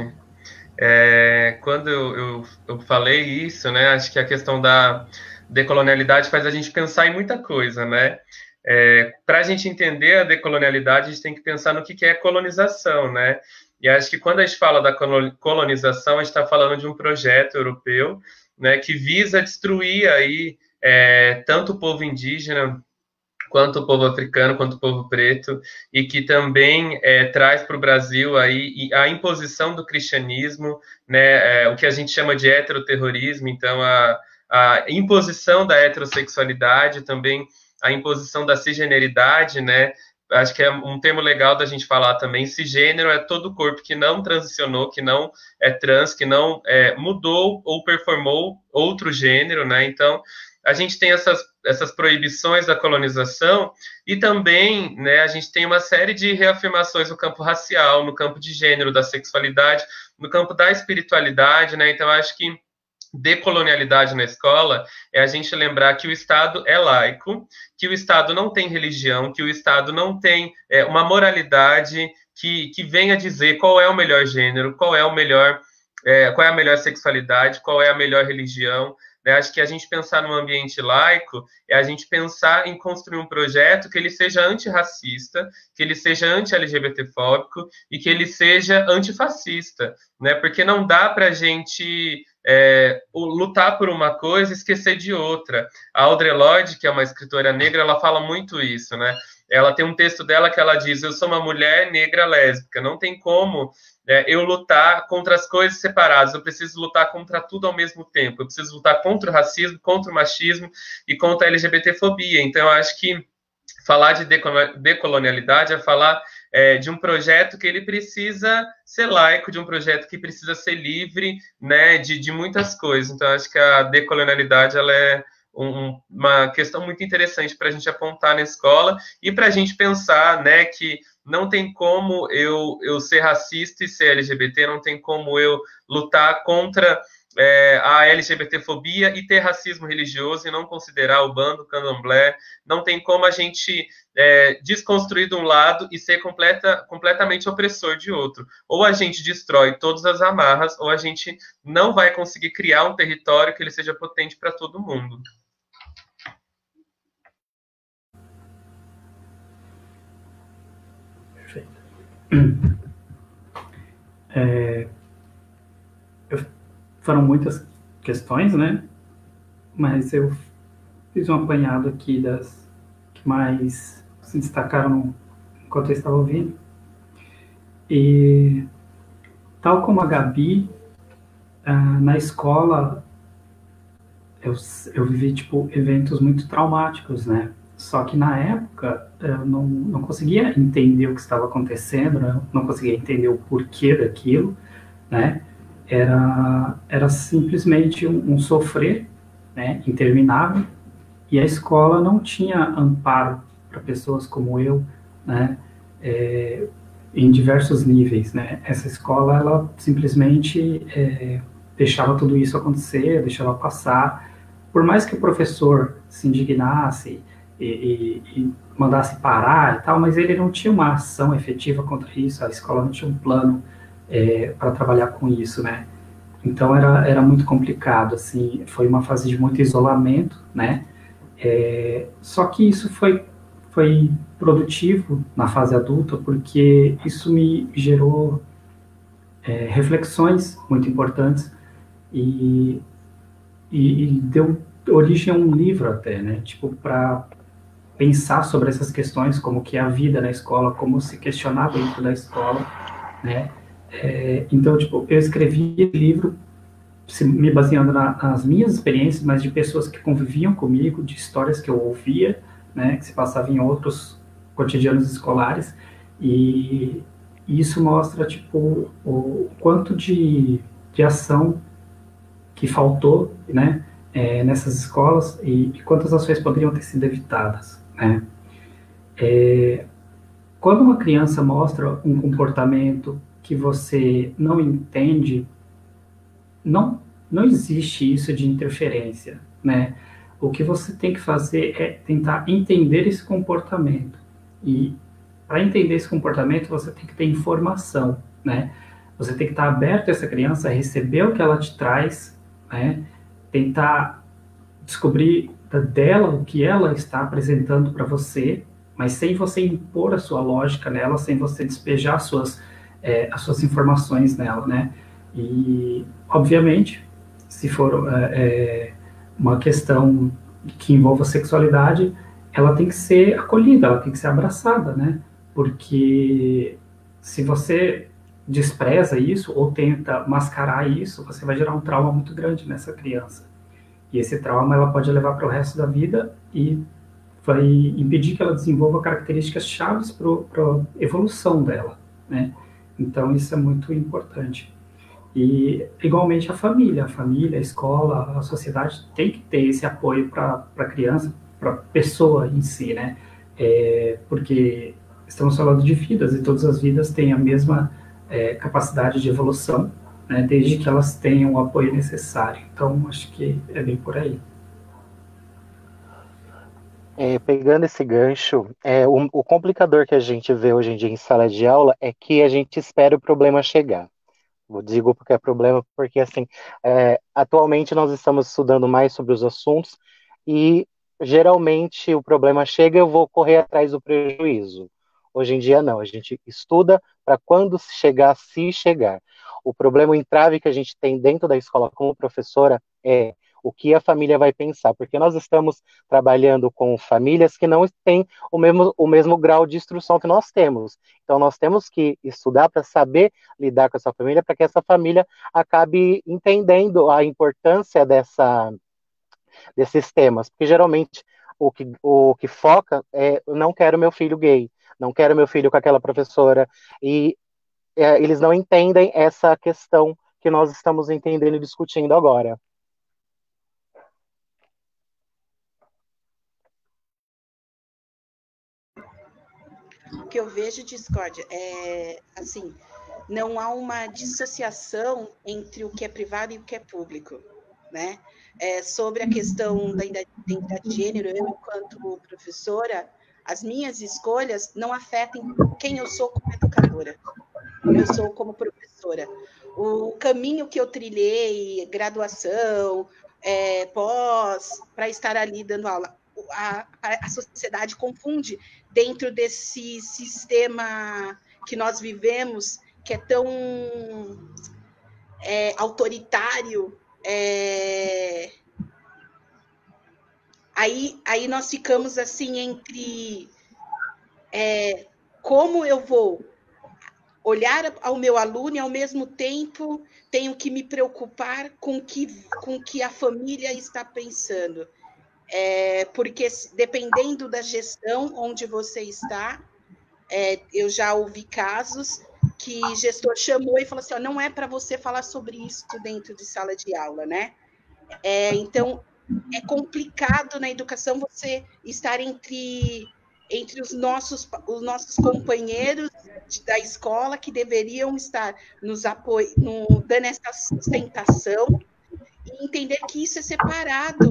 Quando eu falei isso, né, acho que a questão da decolonialidade faz a gente pensar em muita coisa, né? Para a gente entender a decolonialidade, a gente tem que pensar no que é colonização, né? E acho que quando a gente fala da colonização, a gente está falando de um projeto europeu, né, que visa destruir aí tanto o povo indígena, quanto o povo africano, quanto o povo preto, e que também traz para o Brasil aí a imposição do cristianismo, né, o que a gente chama de heteroterrorismo, então a imposição da heterossexualidade, também a imposição da cisgeneridade, né, acho que é um termo legal da gente falar também. Cisgênero é todo corpo que não transicionou, que não é trans, que não mudou ou performou outro gênero, né, então a gente tem essas proibições da colonização e também, né, a gente tem uma série de reafirmações no campo racial, no campo de gênero, da sexualidade, no campo da espiritualidade, né, então acho que decolonialidade na escola é a gente lembrar que o Estado é laico, que o Estado não tem religião, que o Estado não tem uma moralidade que venha dizer qual é o melhor gênero, qual é a melhor sexualidade, qual é a melhor religião. Acho que a gente pensar num ambiente laico é a gente pensar em construir um projeto que ele seja antirracista, que ele seja anti-LGBTfóbico e que ele seja antifascista, né? Porque não dá para a gente lutar por uma coisa e esquecer de outra. A Audre Lorde, que é uma escritora negra, ela fala muito isso, né? Ela tem um texto dela que ela diz: eu sou uma mulher negra lésbica, não tem como eu lutar contra as coisas separadas, eu preciso lutar contra tudo ao mesmo tempo, eu preciso lutar contra o racismo, contra o machismo e contra a LGBTfobia. Então, eu acho que falar de decolonialidade é falar de um projeto que ele precisa ser laico, de um projeto que precisa ser livre, né, de muitas coisas. Então, eu acho que a decolonialidade ela é uma questão muito interessante para a gente apontar na escola e para a gente pensar, né, que não tem como eu ser racista e ser LGBT, não tem como eu lutar contra a LGBTfobia e ter racismo religioso e não considerar o bando, o candomblé. Não tem como a gente desconstruir de um lado e ser completamente opressor de outro. Ou a gente destrói todas as amarras, ou a gente não vai conseguir criar um território que ele seja potente para todo mundo. Foram muitas questões, né? Mas eu fiz um apanhado aqui das que mais se destacaram enquanto eu estava ouvindo. E, tal como a Gabi, na escola eu vivi eventos muito traumáticos, né? Só que na época eu não conseguia entender o que estava acontecendo, né? Não conseguia entender o porquê daquilo, né? Era simplesmente um sofrer, né, interminável, e a escola não tinha amparo para pessoas como eu, né, em diversos níveis, né. Essa escola, ela simplesmente deixava tudo isso acontecer, deixava passar, por mais que o professor se indignasse e mandasse parar e tal, mas ele não tinha uma ação efetiva contra isso, a escola não tinha um plano para trabalhar com isso, né. Então era muito complicado, assim, foi uma fase de muito isolamento, né? Só que isso foi produtivo na fase adulta, porque isso me gerou reflexões muito importantes e, e deu origem a um livro até, né? Tipo, para pensar sobre essas questões, como que é a vida na escola, como se questionar dentro da escola, né? Então, tipo, eu escrevi esse livro me baseando nas minhas experiências, mas de pessoas que conviviam comigo, de histórias que eu ouvia, né, que se passavam em outros cotidianos escolares, e isso mostra, tipo, o quanto de ação que faltou, né, nessas escolas e quantas ações poderiam ter sido evitadas, né. Quando uma criança mostra um comportamento que você não entende, não existe isso de interferência, né? O que você tem que fazer é tentar entender esse comportamento. E para entender esse comportamento, você tem que ter informação, né? Você tem que estar aberto a essa criança, a receber o que ela te traz, né? Tentar descobrir dela o que ela está apresentando para você, mas sem você impor a sua lógica nela, sem você despejar as suas informações nela, né? E, obviamente, se for uma questão que envolva sexualidade, ela tem que ser acolhida, ela tem que ser abraçada, né? Porque se você despreza isso ou tenta mascarar isso, você vai gerar um trauma muito grande nessa criança. E esse trauma ela pode levar para o resto da vida e vai impedir que ela desenvolva características chaves para a evolução dela, né? Então, isso é muito importante. E, igualmente, a família, a escola, a sociedade tem que ter esse apoio para a criança, para a pessoa em si, né? Porque estamos falando de vidas e todas as vidas têm a mesma capacidade de evolução, né? Desde que elas tenham o apoio necessário. Então, acho que é bem por aí. Pegando esse gancho, o complicador que a gente vê hoje em dia em sala de aula é que a gente espera o problema chegar. Eu digo porque é problema, porque assim, atualmente nós estamos estudando mais sobre os assuntos e geralmente o problema chega e eu vou correr atrás do prejuízo. Hoje em dia não, a gente estuda para quando chegar, se chegar. O problema, o entrave que a gente tem dentro da escola como professora é o que a família vai pensar, porque nós estamos trabalhando com famílias que não têm o mesmo grau de instrução que nós temos. Então, nós temos que estudar para saber lidar com essa família, para que essa família acabe entendendo a importância desses temas, porque geralmente o que foca é: eu não quero meu filho gay, não quero meu filho com aquela professora, e eles não entendem essa questão que nós estamos entendendo e discutindo agora. O que eu vejo, Discord, assim, não há uma dissociação entre o que é privado e o que é público, né? Sobre a questão da identidade de gênero, eu, enquanto professora, as minhas escolhas não afetam quem eu sou como educadora, como eu sou como professora. O caminho que eu trilhei, graduação, pós, para estar ali dando aula, a sociedade confunde dentro desse sistema que nós vivemos, que é tão autoritário. Aí nós ficamos assim entre como eu vou olhar ao meu aluno e, ao mesmo tempo, tenho que me preocupar com que a família está pensando. porque dependendo da gestão onde você está, eu já ouvi casos que gestor chamou e falou assim, não é para você falar sobre isso dentro de sala de aula, né? Então, é complicado na educação você estar entre os nossos companheiros da escola que deveriam estar nos dando essa sustentação e entender que isso é separado.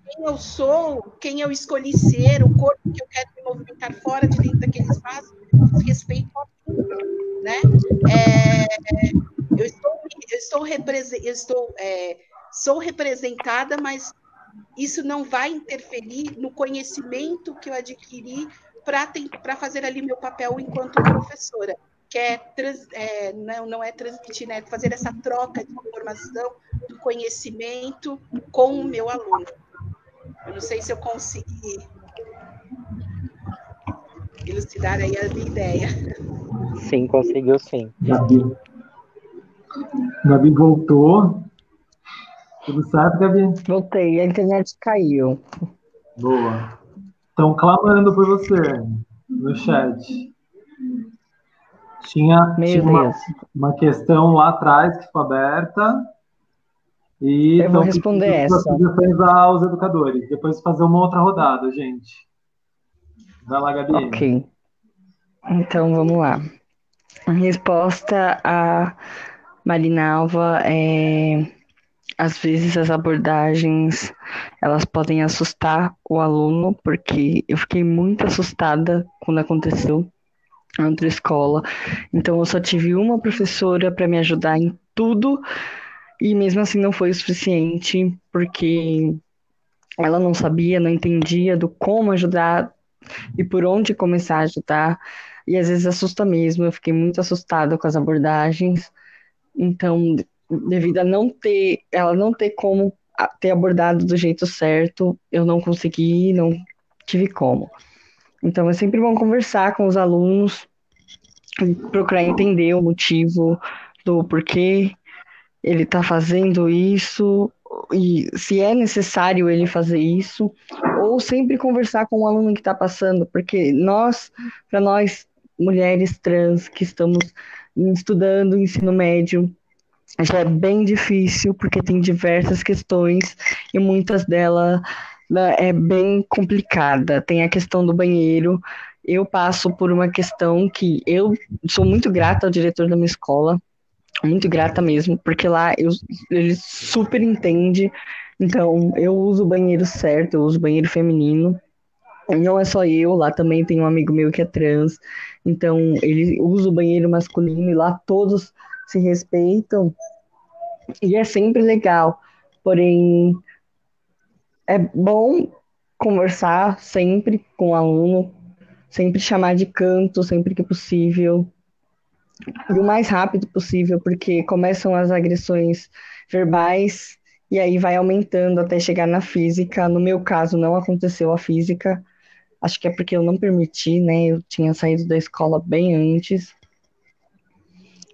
Quem eu sou, quem eu escolhi ser, o corpo que eu quero me movimentar fora de dentro daquele espaço, diz respeito a tudo, né? Sou representada, mas isso não vai interferir no conhecimento que eu adquiri para fazer ali meu papel enquanto professora, que não é transmitir, né? Fazer essa troca de informação, do conhecimento com o meu aluno. Eu não sei se eu consegui elucidar aí a minha ideia. Sim, conseguiu sim. Gabi voltou. Tudo certo, Gabi? Voltei, a internet caiu. Boa. Estão clamando por você no chat. Tinha uma questão lá atrás que foi aberta. E eu vou responder essa. Sugestões aos educadores. Depois fazer uma outra rodada, gente. Vai lá, Gabi. Ok. Então, vamos lá. A resposta a Marinalva às vezes as abordagens, elas podem assustar o aluno, porque eu fiquei muito assustada quando aconteceu na outra escola. Então, eu só tive uma professora para me ajudar em tudo, e mesmo assim não foi o suficiente, porque ela não sabia, não entendia do como ajudar e por onde começar a ajudar, e às vezes assusta mesmo. Eu fiquei muito assustada com as abordagens, então, devido a ela não ter como ter abordado do jeito certo, eu não consegui, não tive como. Então, é sempre bom conversar com os alunos e procurar entender o motivo do porquê ele está fazendo isso e se é necessário ele fazer isso, ou sempre conversar com o aluno que está passando, porque para nós, mulheres trans que estamos estudando ensino médio, já é bem difícil, porque tem diversas questões e muitas delas é bem complicada. Tem a questão do banheiro. Eu passo por uma questão que eu sou muito grata ao diretor da minha escola, muito grata mesmo, porque lá ele super entende. Então, eu uso o banheiro certo, eu uso o banheiro feminino. Não é só eu, lá também tem um amigo meu que é trans, então ele usa o banheiro masculino e lá todos se respeitam e é sempre legal. Porém, é bom conversar sempre com o aluno, sempre chamar de canto, sempre que possível, e o mais rápido possível, porque começam as agressões verbais e aí vai aumentando até chegar na física. No meu caso, não aconteceu a física. Acho que é porque eu não permiti, né? Eu tinha saído da escola bem antes.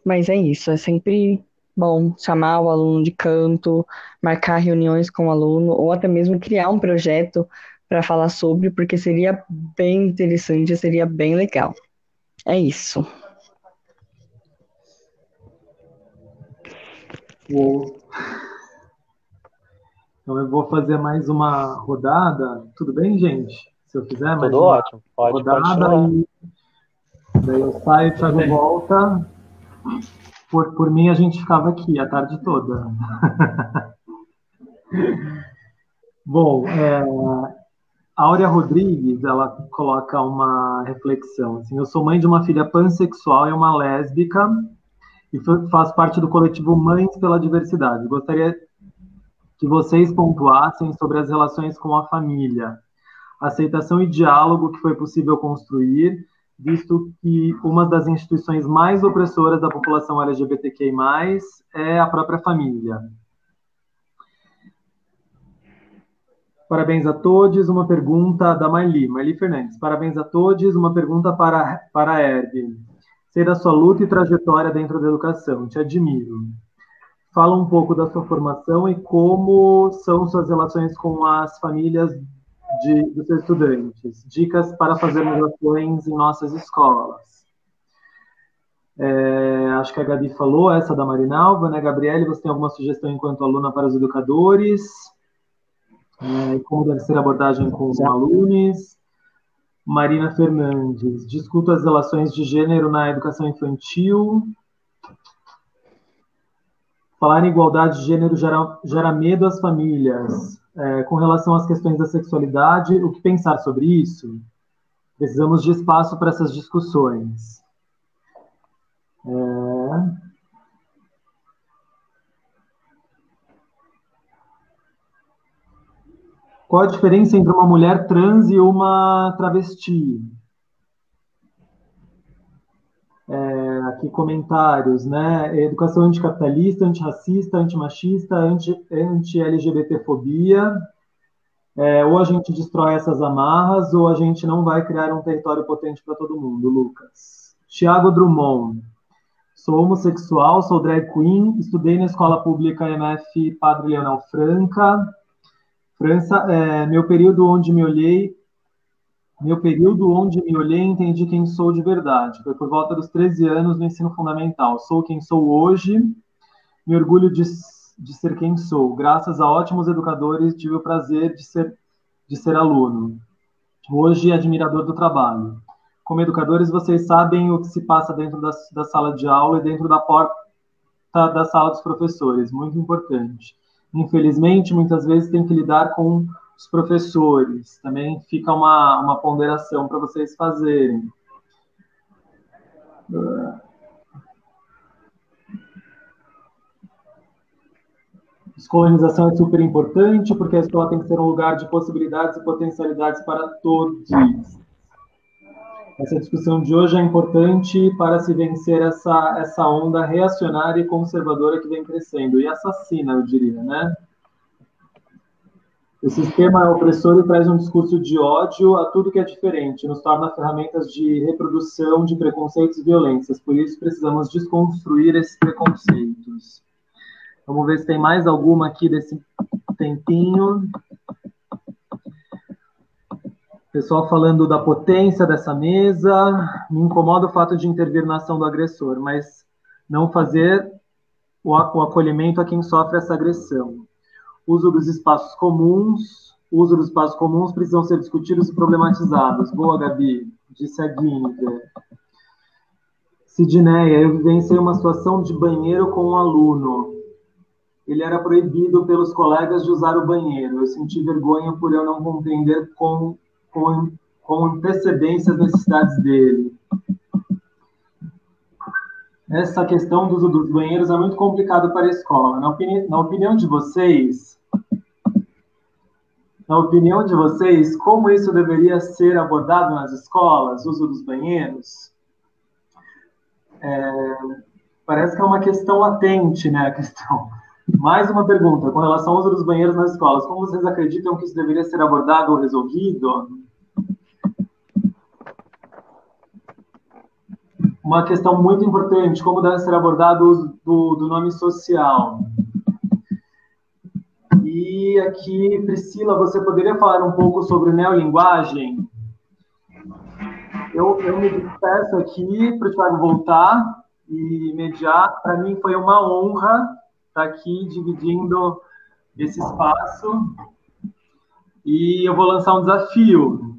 Mas é isso, é sempre bom chamar o aluno de canto, marcar reuniões com o aluno, ou até mesmo criar um projeto para falar sobre, porque seria bem interessante, seria bem legal. É isso. Então eu vou fazer mais uma rodada. Tudo bem, gente? Se eu fizer mais Tudo uma ótimo. Pode rodada, e daí eu saio e o Thiago volta. Por mim, a gente ficava aqui a tarde toda. Bom, Áurea Rodrigues, ela coloca uma reflexão. Assim, eu sou mãe de uma filha pansexual e uma lésbica, e faço parte do coletivo Mães pela Diversidade. Gostaria que vocês pontuassem sobre as relações com a família, aceitação e diálogo que foi possível construir, visto que uma das instituições mais opressoras da população LGBTQI+, é a própria família. Parabéns a todos, uma pergunta da Marli Fernandes. Parabéns a todos, uma pergunta para a Herbie. Sei da sua luta e trajetória dentro da educação, te admiro. fala um pouco da sua formação e como são suas relações com as famílias dos seus estudantes. Dicas para fazer ações em nossas escolas. Acho que a Gabi falou, essa da Marinalva, né? Gabriele, você tem alguma sugestão enquanto aluna para os educadores? Como deve ser a abordagem com os alunos? Marina Fernandes, discuto as relações de gênero na educação infantil. Falar em igualdade de gênero gera medo às famílias. Com relação às questões da sexualidade, o que pensar sobre isso? Precisamos de espaço para essas discussões. Qual a diferença entre uma mulher trans e uma travesti? Aqui comentários, né? Educação anticapitalista, antirracista, antimachista, anti-LGBTfobia. Ou a gente destrói essas amarras, ou a gente não vai criar um território potente para todo mundo, Lucas. Tiago Drummond. Sou homossexual, sou drag queen, estudei na escola pública MF Padre Leonel Franca. França, meu período onde me olhei, entendi quem sou de verdade. Foi por volta dos 13 anos no ensino fundamental. Sou quem sou hoje, me orgulho de ser quem sou. Graças a ótimos educadores, tive o prazer de ser aluno. Hoje, admirador do trabalho. Como educadores, vocês sabem o que se passa dentro da sala de aula e dentro da porta da sala dos professores. Muito importante. Infelizmente, muitas vezes tem que lidar com os professores. Também fica uma ponderação para vocês fazerem. Descolonização é super importante, porque a escola tem que ser um lugar de possibilidades e potencialidades para todos. Essa discussão de hoje é importante para se vencer essa onda reacionária e conservadora que vem crescendo, e assassina, eu diria, né? O sistema é opressor e traz um discurso de ódio a tudo que é diferente, nos torna ferramentas de reprodução de preconceitos e violências, por isso precisamos desconstruir esses preconceitos. Vamos ver se tem mais alguma aqui desse tempinho. Pessoal falando da potência dessa mesa. Me incomoda o fato de intervir na ação do agressor, mas não fazer o acolhimento a quem sofre essa agressão. Uso dos espaços comuns precisam ser discutidos e problematizados. Boa, Gabi, disse a Guinter. Sidneia, eu vivenciei uma situação de banheiro com um aluno. Ele era proibido pelos colegas de usar o banheiro. Eu senti vergonha por eu não compreender com antecedência as necessidades dele. Essa questão do uso dos banheiros é muito complicado para a escola. Na opinião de vocês, como isso deveria ser abordado nas escolas, o uso dos banheiros? Parece que é uma questão latente, né, a questão. Mais uma pergunta, com relação ao uso dos banheiros nas escolas. Como vocês acreditam que isso deveria ser abordado ou resolvido? Uma questão muito importante, como deve ser abordado o uso do nome social. E aqui, Priscila, você poderia falar um pouco sobre neolinguagem? Eu me despeço aqui para o Thiago voltar e mediar. Para mim foi uma honra estar aqui dividindo esse espaço. E eu vou lançar um desafio.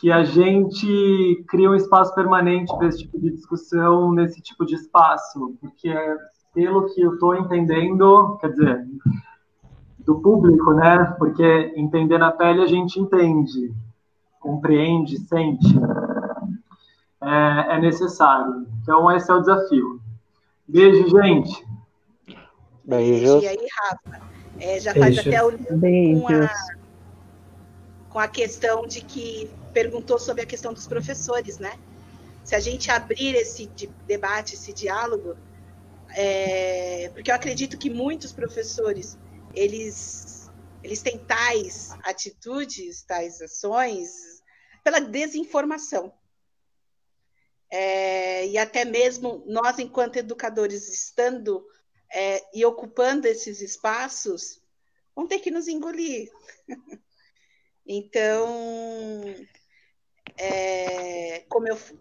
Que a gente cria um espaço permanente para esse tipo de discussão, nesse tipo de espaço. Porque, pelo que eu estou entendendo, quer dizer, do público, né? Porque entender na pele a gente entende, compreende, sente. É necessário. Então, esse é o desafio. Beijo, gente. Beijo. E aí, Rafa, já faz até o link com a questão de que perguntou sobre a questão dos professores, né? Se a gente abrir esse debate, esse diálogo, porque eu acredito que muitos professores, eles têm tais atitudes, tais ações, pela desinformação. e até mesmo nós, enquanto educadores, estando e ocupando esses espaços, vão ter que nos engolir. Então,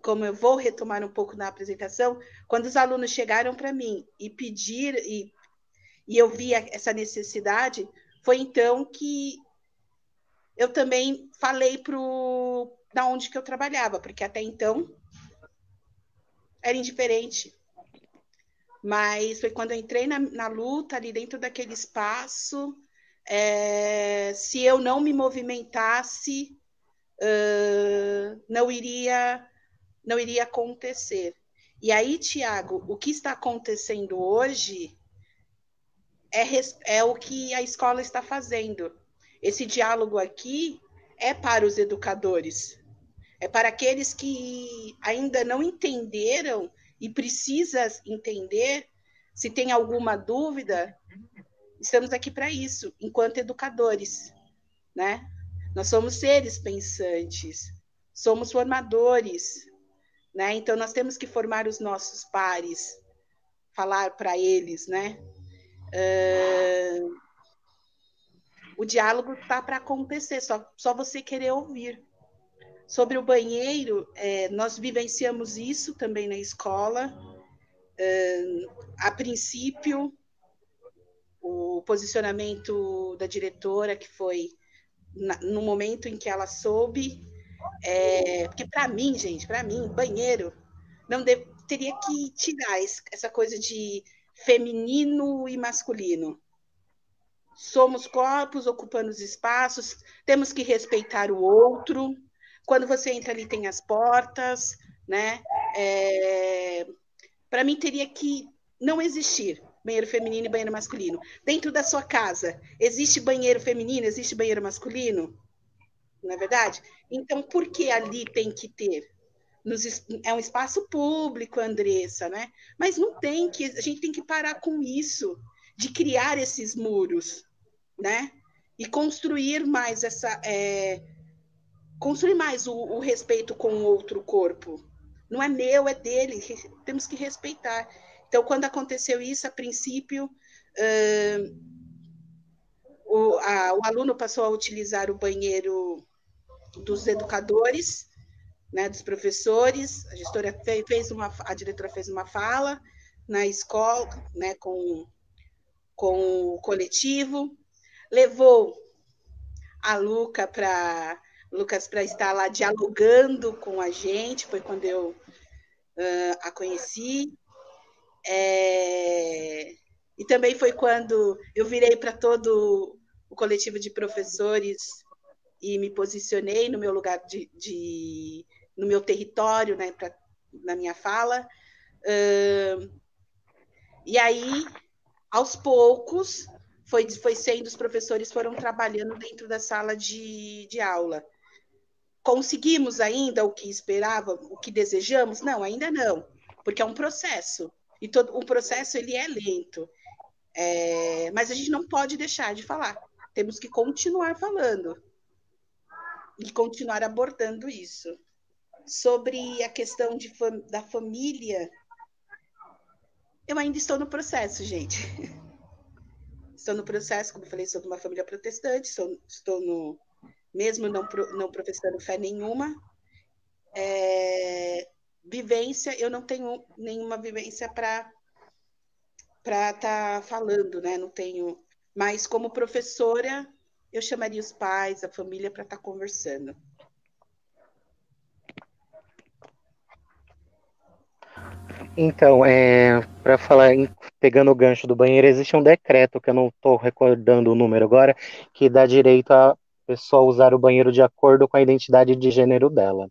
como eu vou retomar um pouco na apresentação, quando os alunos chegaram para mim e pediram, e eu vi essa necessidade, foi então que eu também falei da onde que eu trabalhava, porque até então era indiferente. Mas foi quando eu entrei na luta, ali dentro daquele espaço, se eu não me movimentasse, não iria acontecer. E aí, Tiago, o que está acontecendo hoje é o que a escola está fazendo. Esse diálogo aqui é para os educadores, é para aqueles que ainda não entenderam e precisa entender. Se tem alguma dúvida, estamos aqui para isso, enquanto educadores, né? Nós somos seres pensantes, somos formadores, né? Então nós temos que formar os nossos pares, falar para eles, né? O diálogo está para acontecer, só você querer ouvir. Sobre o banheiro, nós vivenciamos isso também na escola. A princípio, o posicionamento da diretora, que foi no momento em que ela soube, porque para mim, gente, banheiro, não teria que tirar essa coisa de feminino e masculino. Somos corpos ocupando os espaços, temos que respeitar o outro. Quando você entra ali, tem as portas, né? Para mim, teria que não existir banheiro feminino e banheiro masculino. Dentro da sua casa, existe banheiro feminino, existe banheiro masculino? Não é verdade? Então, por que ali tem que ter? É um espaço público, Andressa, né? Mas não tem que, a gente tem que parar com isso, de criar esses muros, né? E construir mais construir mais o respeito com o outro corpo. Não é meu, é dele, temos que respeitar. Então, quando aconteceu isso, a princípio, o aluno passou a utilizar o banheiro dos educadores, né, dos professores. A diretora fez uma fala na escola, né, com o coletivo, levou a Lucas para estar lá dialogando com a gente, foi quando eu a conheci. E também foi quando eu virei para todo o coletivo de professores e me posicionei no meu lugar no meu território, né, na minha fala. E aí, aos poucos, foi sendo, os professores foram trabalhando dentro da sala de aula. Conseguimos ainda o que esperávamos, o que desejamos? Não, ainda não, porque é um processo. E o processo, ele é lento. Mas a gente não pode deixar de falar. Temos que continuar falando e continuar abordando isso. Sobre a questão da família, eu ainda estou no processo, gente. Estou no processo, como eu falei, sou de uma família protestante, estou mesmo não professando fé nenhuma. Vivência, eu não tenho nenhuma vivência para estar falando, né? Não tenho. Mas como professora, eu chamaria os pais, a família, para estar conversando. Então, para falar, pegando o gancho do banheiro, existe um decreto, que eu não estou recordando o número agora, que dá direito a pessoa usar o banheiro de acordo com a identidade de gênero dela.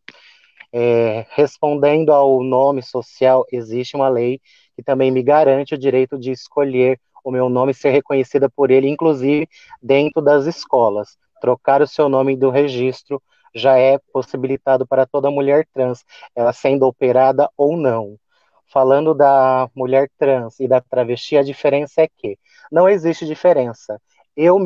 Respondendo ao nome social, existe uma lei que também me garante o direito de escolher o meu nome e ser reconhecida por ele, inclusive dentro das escolas. Trocar o seu nome do registro já é possibilitado para toda mulher trans, ela sendo operada ou não. Falando da mulher trans e da travesti, a diferença é que não existe diferença. eu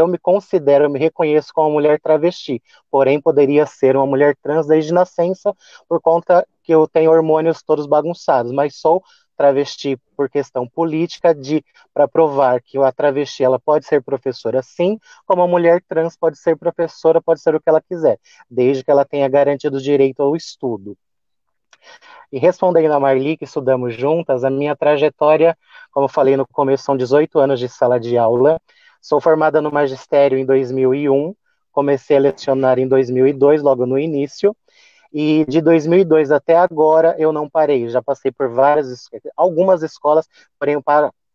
me considero, eu me reconheço como uma mulher travesti, porém poderia ser uma mulher trans desde nascença, por conta que eu tenho hormônios todos bagunçados, mas sou travesti por questão política, para provar que a travesti ela pode ser professora sim, como a mulher trans pode ser professora, pode ser o que ela quiser, desde que ela tenha garantido o direito ao estudo. E respondendo a Marli, que estudamos juntas, a minha trajetória, como eu falei no começo, são 18 anos de sala de aula. Sou formada no magistério em 2001, comecei a lecionar em 2002, logo no início, e de 2002 até agora eu não parei. Já passei por algumas escolas, porém eu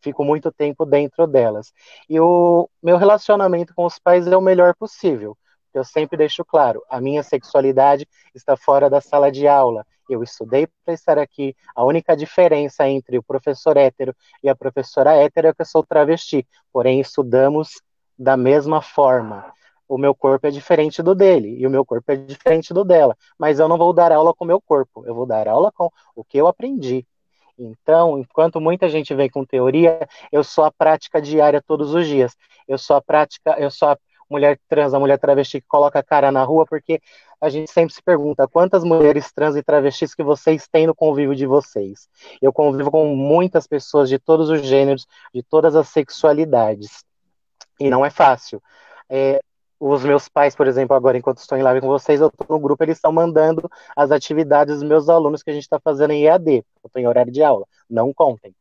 fico muito tempo dentro delas. E o meu relacionamento com os pais é o melhor possível. Eu sempre deixo claro, a minha sexualidade está fora da sala de aula. Eu estudei para estar aqui. A única diferença entre o professor hétero e a professora hétero é que eu sou travesti. Porém, estudamos da mesma forma. O meu corpo é diferente do dele e o meu corpo é diferente do dela. Mas eu não vou dar aula com o meu corpo. Eu vou dar aula com o que eu aprendi. Então, enquanto muita gente vem com teoria, eu sou a prática diária todos os dias. Eu sou a mulher trans, a mulher travesti que coloca a cara na rua, porque a gente sempre se pergunta quantas mulheres trans e travestis que vocês têm no convívio de vocês. Eu convivo com muitas pessoas de todos os gêneros, de todas as sexualidades. E não é fácil. Os meus pais, por exemplo, agora, enquanto estou em live com vocês, eu estou no grupo, eles estão mandando as atividades dos meus alunos que a gente está fazendo em EAD. Eu estou em horário de aula, não contem.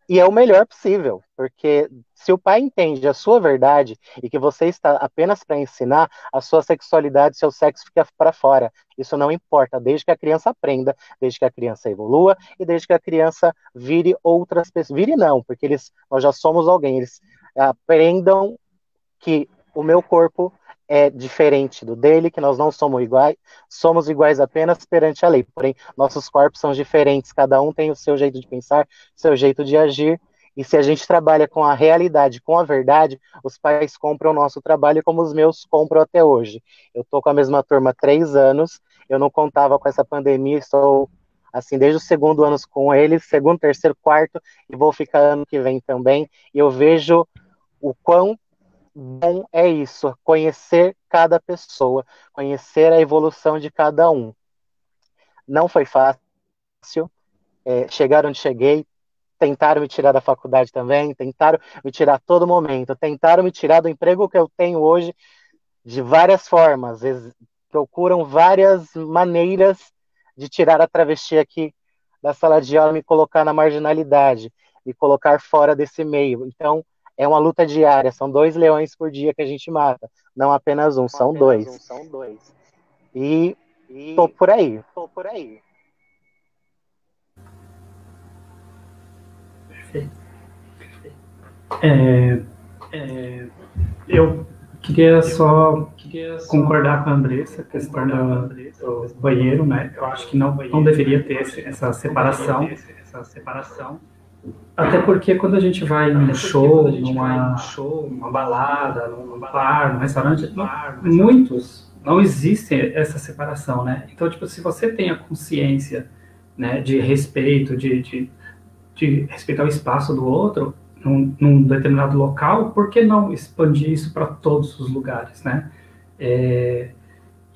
E é o melhor possível, porque se o pai entende a sua verdade e que você está apenas para ensinar, a sua sexualidade, seu sexo fica para fora. Isso não importa, desde que a criança aprenda, desde que a criança evolua e desde que a criança vire outras pessoas. Vire não, porque nós já somos alguém. Eles aprendam que o meu corpo é diferente do dele, que nós não somos iguais apenas perante a lei, porém, nossos corpos são diferentes, cada um tem o seu jeito de pensar, seu jeito de agir, e se a gente trabalha com a realidade, com a verdade, os pais compram o nosso trabalho como os meus compram até hoje. Eu estou com a mesma turma há 3 anos, eu não contava com essa pandemia, estou assim, desde o segundo ano com eles, segundo, terceiro, quarto, e vou ficar ano que vem também, e eu vejo o quão bom é isso, conhecer cada pessoa, conhecer a evolução de cada um. Não foi fácil, chegar onde cheguei, tentaram me tirar da faculdade também, tentaram me tirar a todo momento, tentaram me tirar do emprego que eu tenho hoje de várias formas, procuram várias maneiras de tirar a travesti aqui da sala de aula, me colocar na marginalidade, me colocar fora desse meio. Então, é uma luta diária, são 2 leões por dia que a gente mata, não apenas um, são 2. E tô por aí. Perfeito. Eu queria só concordar com a Andressa, a questão do banheiro, né? Eu acho que não deveria ter essa separação. Até porque quando a gente vai num show, numa balada, num bar, num restaurante, muitos não existe essa separação, né? Então, tipo, se você tem a consciência, né, de respeito, de respeitar o espaço do outro num determinado local, por que não expandir isso para todos os lugares, né? E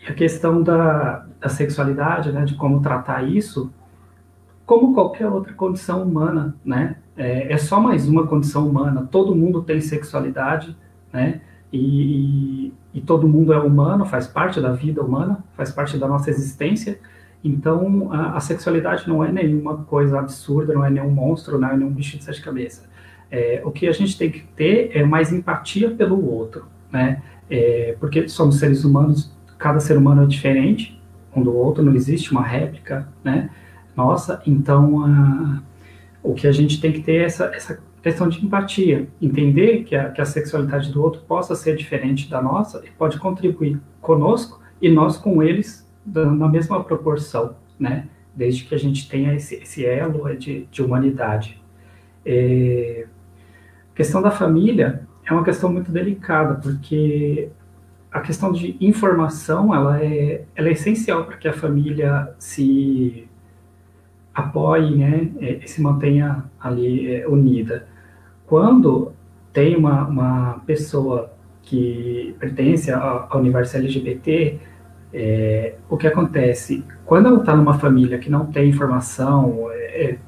a questão da sexualidade, né, de como tratar isso, como qualquer outra condição humana, né? É só mais uma condição humana. Todo mundo tem sexualidade, né? E todo mundo é humano, faz parte da vida humana, faz parte da nossa existência. Então, a sexualidade não é nenhuma coisa absurda, não é nenhum monstro, não é nenhum bicho de 7 cabeças. O que a gente tem que ter é mais empatia pelo outro, né? Porque somos seres humanos, cada ser humano é diferente um do outro, não existe uma réplica, né? Nossa, então o que a gente tem que ter é essa questão de empatia, entender que a sexualidade do outro possa ser diferente da nossa e pode contribuir conosco e nós com eles na mesma proporção, né? Desde que a gente tenha esse elo de humanidade. A questão da família é uma questão muito delicada, porque a questão de informação ela é essencial para que a família se apoie, né, e se mantenha ali unida. Quando tem uma pessoa que pertence ao universo LGBT, o que acontece? Quando ela está numa família que não tem informação,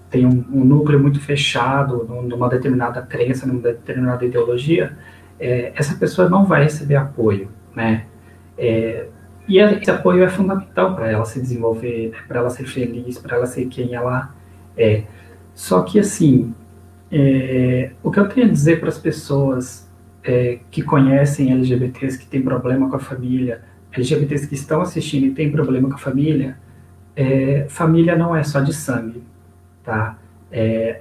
tem um núcleo muito fechado, numa determinada crença, numa determinada ideologia, essa pessoa não vai receber apoio, né? E esse apoio é fundamental para ela se desenvolver, né? Para ela ser feliz, para ela ser quem ela é. Só que, assim, o que eu tenho a dizer para as pessoas que conhecem LGBTs, que têm problema com a família, LGBTs que estão assistindo e têm problema com a família, família não é só de sangue, tá?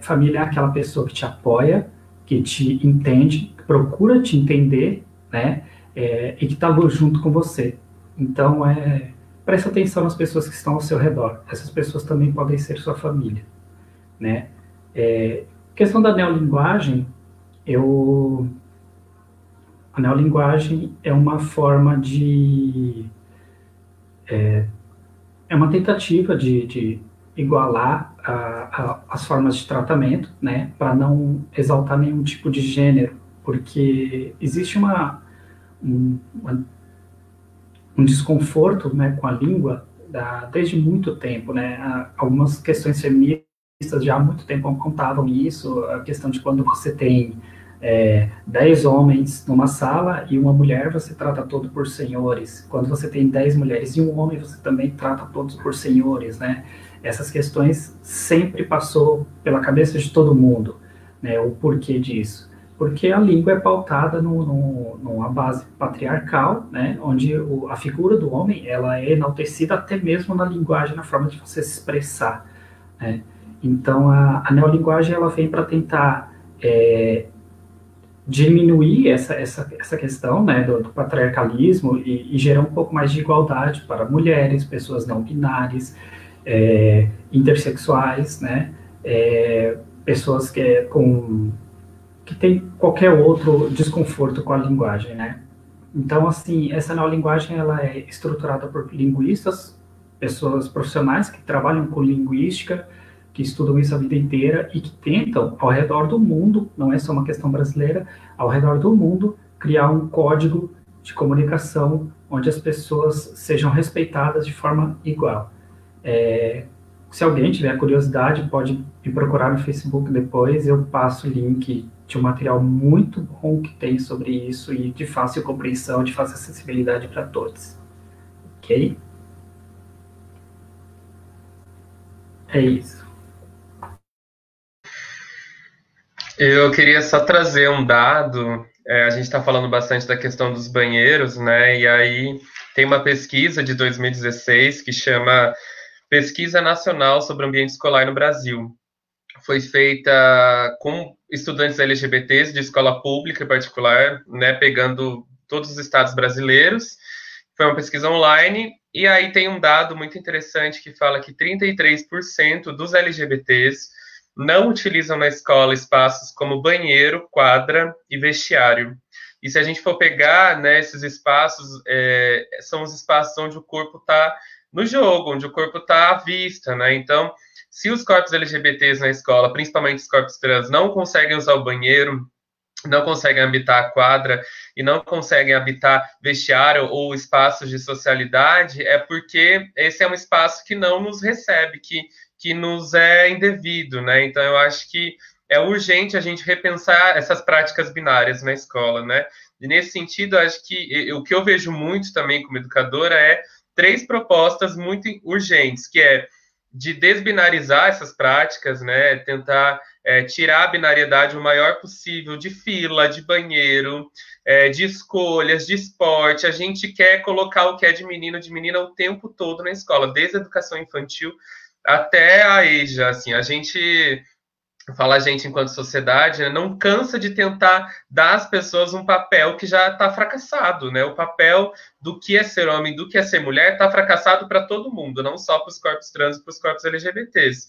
Família é aquela pessoa que te apoia, que te entende, que procura te entender, né? E que está junto com você. Então, preste atenção nas pessoas que estão ao seu redor. Essas pessoas também podem ser sua família, né? Questão da neolinguagem, a neolinguagem é uma forma de... é uma tentativa de igualar as formas de tratamento, né, para não exaltar nenhum tipo de gênero, porque existe um desconforto, né, com a língua desde muito tempo, né? Algumas questões feministas já há muito tempo apontavam isso, a questão de quando você tem 10 homens numa sala e uma mulher, você trata todos por senhores. Quando você tem 10 mulheres e um homem, você também trata todos por senhores, né? Essas questões sempre passou pela cabeça de todo mundo, né? O porquê disso. Porque a língua é pautada numa base patriarcal, né? Onde a figura do homem ela é enaltecida até mesmo na linguagem, na forma de você se expressar, né? Então, a neolinguagem ela vem para tentar diminuir essa questão, né, do patriarcalismo e gerar um pouco mais de igualdade para mulheres, pessoas não binárias, intersexuais, né, pessoas que têm qualquer outro desconforto com a linguagem, né. Então, assim, essa neolinguagem ela é estruturada por linguistas, pessoas profissionais que trabalham com linguística, que estudam isso a vida inteira e que tentam, ao redor do mundo, não é só uma questão brasileira, ao redor do mundo, criar um código de comunicação onde as pessoas sejam respeitadas de forma igual. Se alguém tiver curiosidade, pode me procurar no Facebook depois, eu passo o link de um material muito bom que tem sobre isso e de fácil compreensão, de fácil acessibilidade para todos. Ok? É isso. Eu queria só trazer um dado. A gente está falando bastante da questão dos banheiros, né? E aí tem uma pesquisa de 2016 que chama Pesquisa Nacional sobre o Ambiente Escolar no Brasil. Foi feita com estudantes LGBTs de escola pública em particular, né? Pegando todos os estados brasileiros. Foi uma pesquisa online. E aí tem um dado muito interessante que fala que 33% dos LGBTs não utilizam na escola espaços como banheiro, quadra e vestiário. E se a gente for pegar, né, esses espaços, são os espaços onde o corpo está no jogo, onde o corpo está à vista, né? Então, se os corpos LGBTs na escola, principalmente os corpos trans, não conseguem usar o banheiro, não conseguem habitar a quadra e não conseguem habitar vestiário ou espaços de socialidade, é porque esse é um espaço que não nos recebe, que nos é indevido, né? Então, eu acho que é urgente a gente repensar essas práticas binárias na escola, né? E nesse sentido, acho que o que eu vejo muito também como educadora é 3 propostas muito urgentes, que é de desbinarizar essas práticas, né? Tentar tirar a binariedade o maior possível de fila, de banheiro, de escolhas, de esporte. A gente quer colocar o que é de menino, de menina o tempo todo na escola, desde a educação infantil até a EJA, assim, a gente enquanto sociedade, né, não cansa de tentar dar às pessoas um papel que já está fracassado, né? O papel do que é ser homem, do que é ser mulher, está fracassado para todo mundo, não só para os corpos trans e para os corpos LGBTs.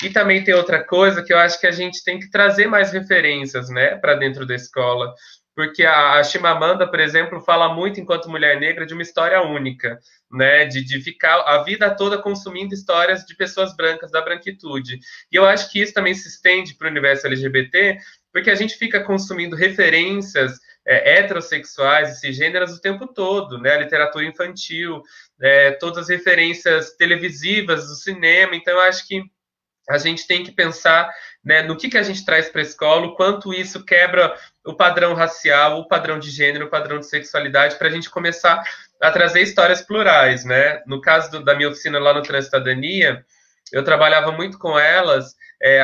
E também tem outra coisa que eu acho que a gente tem que trazer mais referências, né, para dentro da escola, porque a Chimamanda, por exemplo, fala muito, enquanto mulher negra, de uma história única, né, de ficar a vida toda consumindo histórias de pessoas brancas, da branquitude. E eu acho que isso também se estende para o universo LGBT, porque a gente fica consumindo referências heterossexuais e cisgêneras o tempo todo, né? A literatura infantil, todas as referências televisivas do cinema. Então, eu acho que a gente tem que pensar, né, no que a gente traz para a escola, o quanto isso quebra o padrão racial, o padrão de gênero, o padrão de sexualidade, para a gente começar a trazer histórias plurais, né? No caso da minha oficina lá no Transcidadania, eu trabalhava muito com elas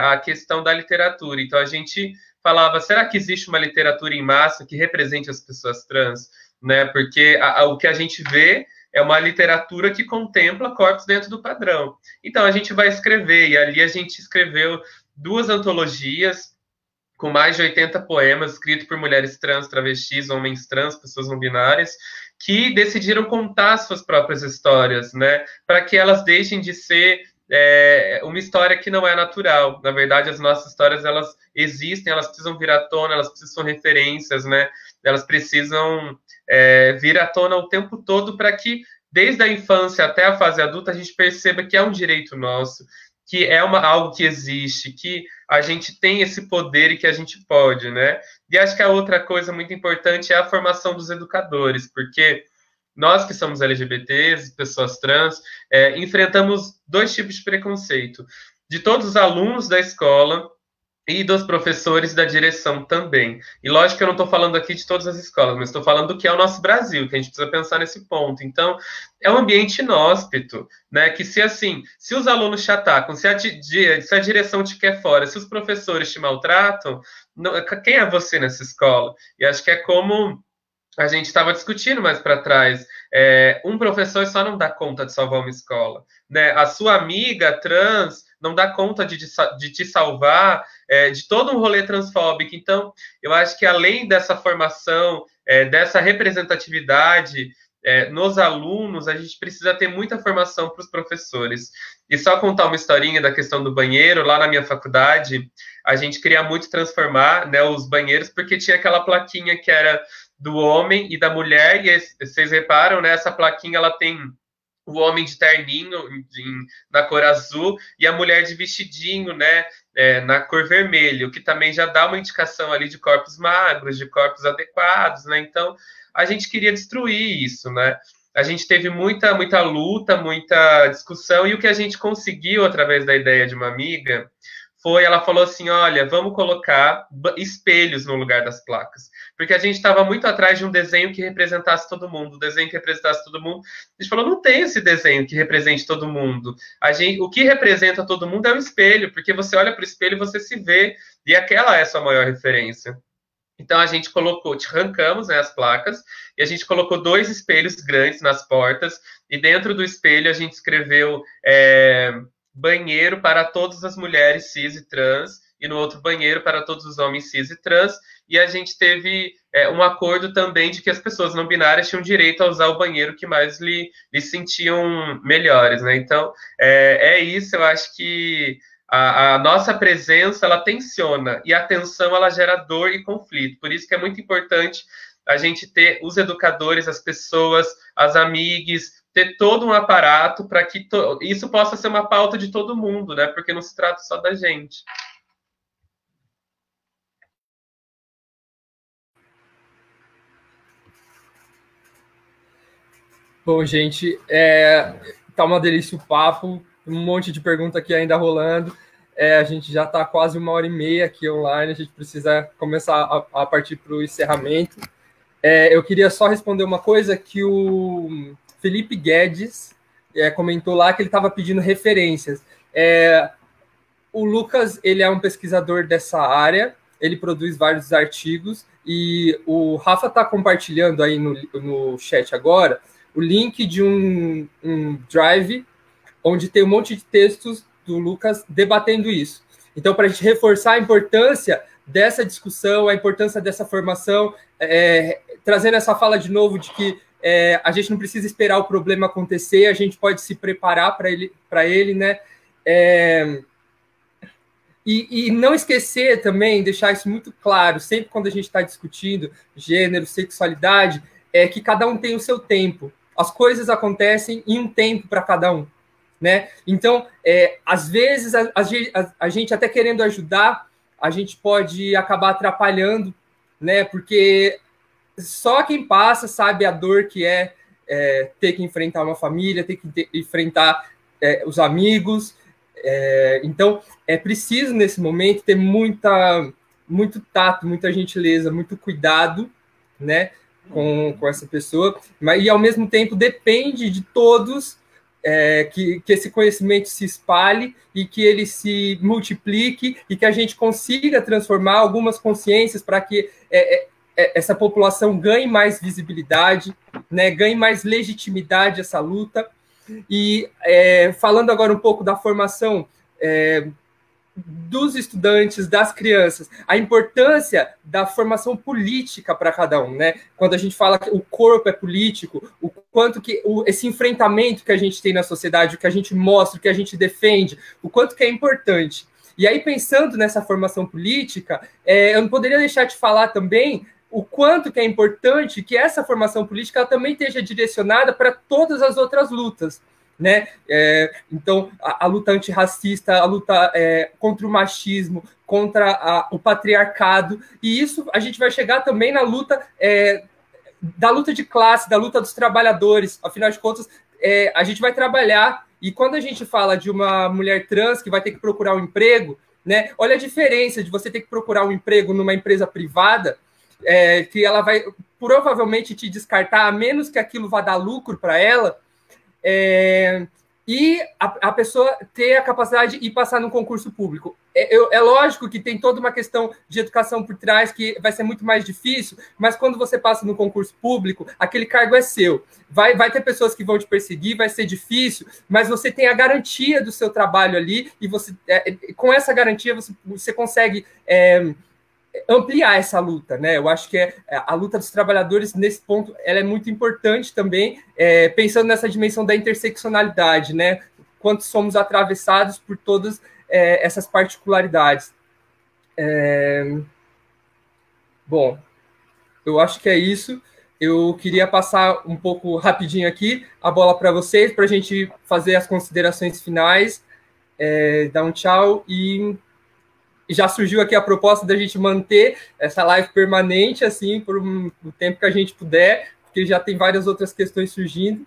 a questão da literatura. Então, a gente falava, será que existe uma literatura em massa que represente as pessoas trans? Né? Porque o que a gente vê é uma literatura que contempla corpos dentro do padrão. Então, a gente vai escrever, e ali a gente escreveu 2 antologias com mais de 80 poemas escritos por mulheres trans, travestis, homens trans, pessoas não binárias, que decidiram contar suas próprias histórias, né? Para que elas deixem de ser uma história que não é natural. Na verdade, as nossas histórias, elas existem, elas precisam vir à tona, elas precisam referências, né? Elas precisam vir à tona o tempo todo para que, desde a infância até a fase adulta, a gente perceba que é um direito nosso, que é algo que existe, que a gente tem esse poder e que a gente pode, né? E acho que a outra coisa muito importante é a formação dos educadores, porque nós que somos LGBTs, pessoas trans, enfrentamos 2 tipos de preconceito. De todos os alunos da escola e dos professores da direção também. E lógico que eu não estou falando aqui de todas as escolas, mas estou falando do que é o nosso Brasil, que a gente precisa pensar nesse ponto. Então, é um ambiente inóspito, né? Que se os alunos te atacam, se a direção te quer fora, se os professores te maltratam, quem é você nessa escola? E acho que é como a gente estava discutindo mais para trás. Um professor só não dá conta de salvar uma escola, né? A sua amiga trans não dá conta de te salvar de todo um rolê transfóbico. Então, eu acho que além dessa formação, dessa representatividade nos alunos, a gente precisa ter muita formação para os professores. E só contar uma historinha da questão do banheiro, lá na minha faculdade, a gente queria muito transformar, né, os banheiros, porque tinha aquela plaquinha que era do homem e da mulher, e vocês reparam, né, essa plaquinha, ela tem o homem de terninho na cor azul e a mulher de vestidinho, né, na cor vermelha, o que também já dá uma indicação ali de corpos magros, de corpos adequados, né? Então, a gente queria destruir isso, né? A gente teve muita luta, muita discussão, e o que a gente conseguiu através da ideia de uma amiga ela falou assim, olha, vamos colocar espelhos no lugar das placas. Porque a gente estava muito atrás de um desenho que representasse todo mundo, A gente falou, não tem esse desenho que represente todo mundo. O que representa todo mundo é o espelho, porque você olha para o espelho e você se vê, e aquela é a sua maior referência. Então, a gente arrancamos, né, as placas, e a gente colocou 2 espelhos grandes nas portas, e dentro do espelho a gente escreveu banheiro para todas as mulheres cis e trans, e no outro banheiro para todos os homens cis e trans, e a gente teve um acordo também de que as pessoas não binárias tinham direito a usar o banheiro que mais lhe sentiam melhores, né? Então, é isso, eu acho que a nossa presença, ela tensiona, e a tensão, ela gera dor e conflito, por isso que é muito importante a gente ter os educadores, as pessoas, as amigas, ter todo um aparato para que isso possa ser uma pauta de todo mundo, né? Porque não se trata só da gente. Bom, gente, tá uma delícia o papo, um monte de pergunta aqui ainda rolando. A gente já está quase 1h30 aqui online, a gente precisa começar a partir para o encerramento. Eu queria só responder uma coisa que o Felipe Guedes comentou lá, que ele estava pedindo referências. O Lucas, ele é um pesquisador dessa área, ele produz vários artigos, e o Rafa está compartilhando aí no chat agora o link de um drive onde tem um monte de textos do Lucas debatendo isso. Então, para a gente reforçar a importância dessa discussão, a importância dessa formação, trazendo essa fala de novo de que a gente não precisa esperar o problema acontecer, a gente pode se preparar para ele, né? E não esquecer também, deixar isso muito claro, sempre quando a gente está discutindo gênero, sexualidade, que cada um tem o seu tempo. As coisas acontecem em um tempo para cada um, né? Então, às vezes, a gente até querendo ajudar, a gente pode acabar atrapalhando, né? Porque só quem passa sabe a dor que é ter que enfrentar uma família, ter que enfrentar os amigos. Então, é preciso, nesse momento, ter muito tato, muita gentileza, muito cuidado, né, com essa pessoa. E, ao mesmo tempo, depende de todos que esse conhecimento se espalhe e que ele se multiplique e que a gente consiga transformar algumas consciências para que essa população ganhe mais visibilidade, né, ganhe mais legitimidade essa luta. E falando agora um pouco da formação dos estudantes, das crianças, a importância da formação política para cada um, né? Quando a gente fala que o corpo é político, o quanto que esse enfrentamento que a gente tem na sociedade, o que a gente mostra, o que a gente defende, o quanto que é importante. E aí, pensando nessa formação política, eu não poderia deixar de falar também o quanto que é importante que essa formação política ela também esteja direcionada para todas as outras lutas, né? Então, a luta antirracista, a luta contra o machismo, contra o patriarcado, e isso a gente vai chegar também na luta da luta de classe, da luta dos trabalhadores. Afinal de contas, a gente vai trabalhar, e quando a gente fala de uma mulher trans que vai ter que procurar um emprego, né? Olha a diferença de você ter que procurar um emprego numa empresa privada, que ela vai provavelmente te descartar, a menos que aquilo vá dar lucro para ela, e a pessoa ter a capacidade de ir passar num concurso público. É lógico que tem toda uma questão de educação por trás, que vai ser muito mais difícil, mas quando você passa no concurso público, aquele cargo é seu. Vai ter pessoas que vão te perseguir, vai ser difícil, mas você tem a garantia do seu trabalho ali, e você, com essa garantia você consegue ampliar essa luta, né? Eu acho que a luta dos trabalhadores, nesse ponto, ela é muito importante também, pensando nessa dimensão da interseccionalidade, né? Quanto somos atravessados por todas essas particularidades. Bom, eu acho que é isso. Eu queria passar um pouco rapidinho aqui a bola para vocês, para a gente fazer as considerações finais, dar um tchau e já surgiu aqui a proposta da gente manter essa live permanente, assim, por o tempo que a gente puder, porque já tem várias outras questões surgindo.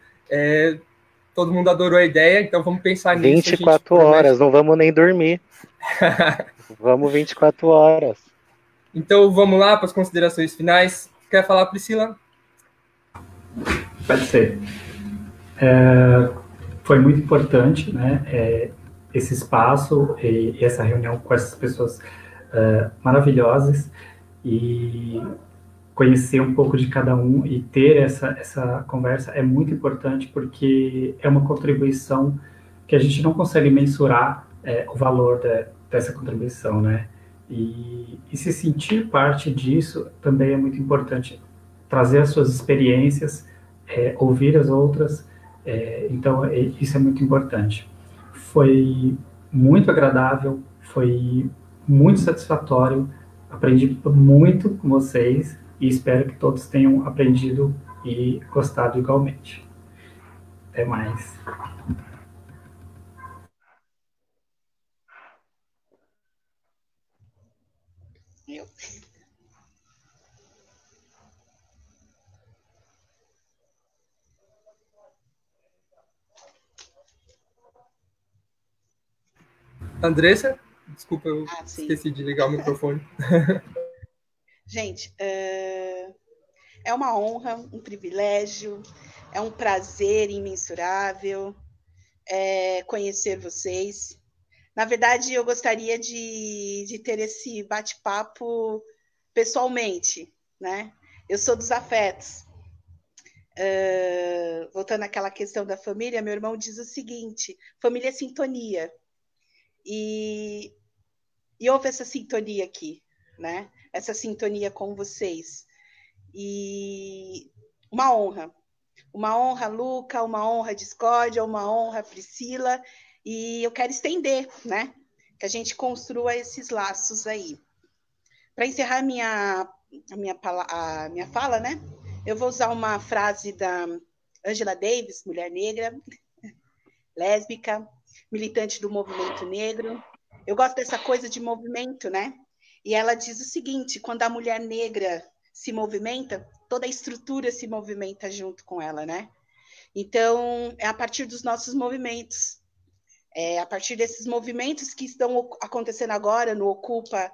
Todo mundo adorou a ideia, então vamos pensar nisso. 24 horas, não vamos nem dormir. Vamos 24 horas. Então vamos lá para as considerações finais. Quer falar, Priscila? Pode ser. Foi muito importante, né? Esse espaço e essa reunião com essas pessoas maravilhosas, e conhecer um pouco de cada um e ter essa conversa é muito importante, porque é uma contribuição que a gente não consegue mensurar o valor dessa contribuição, né? E se sentir parte disso também é muito importante. Trazer as suas experiências, ouvir as outras, então isso é muito importante. Foi muito agradável, foi muito satisfatório, aprendi muito com vocês e espero que todos tenham aprendido e gostado igualmente. Até mais. Andressa? Desculpa, eu esqueci de ligar o microfone. Gente, é uma honra, um privilégio, é um prazer imensurável conhecer vocês. Na verdade, eu gostaria de ter esse bate-papo pessoalmente, né? Eu sou dos afetos. Voltando àquela questão da família, meu irmão diz o seguinte: família é sintonia. E houve essa sintonia aqui, né? Essa sintonia com vocês. E uma honra, Luca, uma honra, Discórdia, uma honra, Priscila, e eu quero estender, né? Que a gente construa esses laços aí. Para encerrar a minha fala, né? Eu vou usar uma frase da Angela Davis, mulher negra, lésbica, militante do movimento negro. Eu gosto dessa coisa de movimento, né? E ela diz o seguinte: quando a mulher negra se movimenta, toda a estrutura se movimenta junto com ela, né? Então, é a partir dos nossos movimentos, a partir desses movimentos que estão acontecendo agora no Ocupa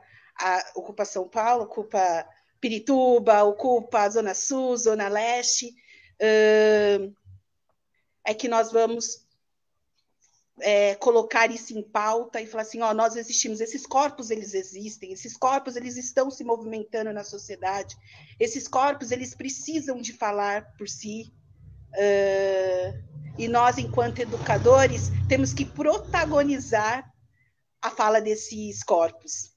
São Paulo, Ocupa Pirituba, Ocupa Zona Sul, Zona Leste, é que nós vamos colocar isso em pauta e falar assim, nós existimos, esses corpos eles existem, esses corpos eles estão se movimentando na sociedade, esses corpos eles precisam de falar por si, e nós, enquanto educadores, temos que protagonizar a fala desses corpos,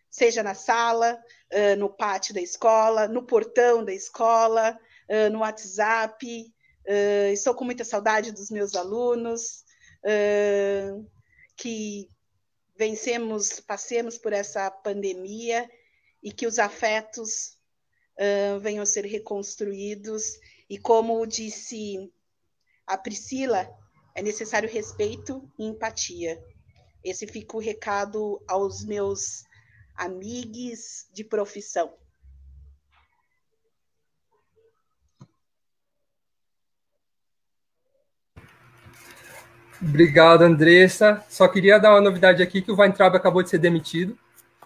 seja na sala, no pátio da escola, no portão da escola, no WhatsApp. Estou com muita saudade dos meus alunos, que passemos por essa pandemia e que os afetos venham a ser reconstruídos. E como disse a Priscila, é necessário respeito e empatia. Esse fica o recado aos meus amigos de profissão. Obrigado, Andressa. Só queria dar uma novidade aqui, que o Weintraub acabou de ser demitido.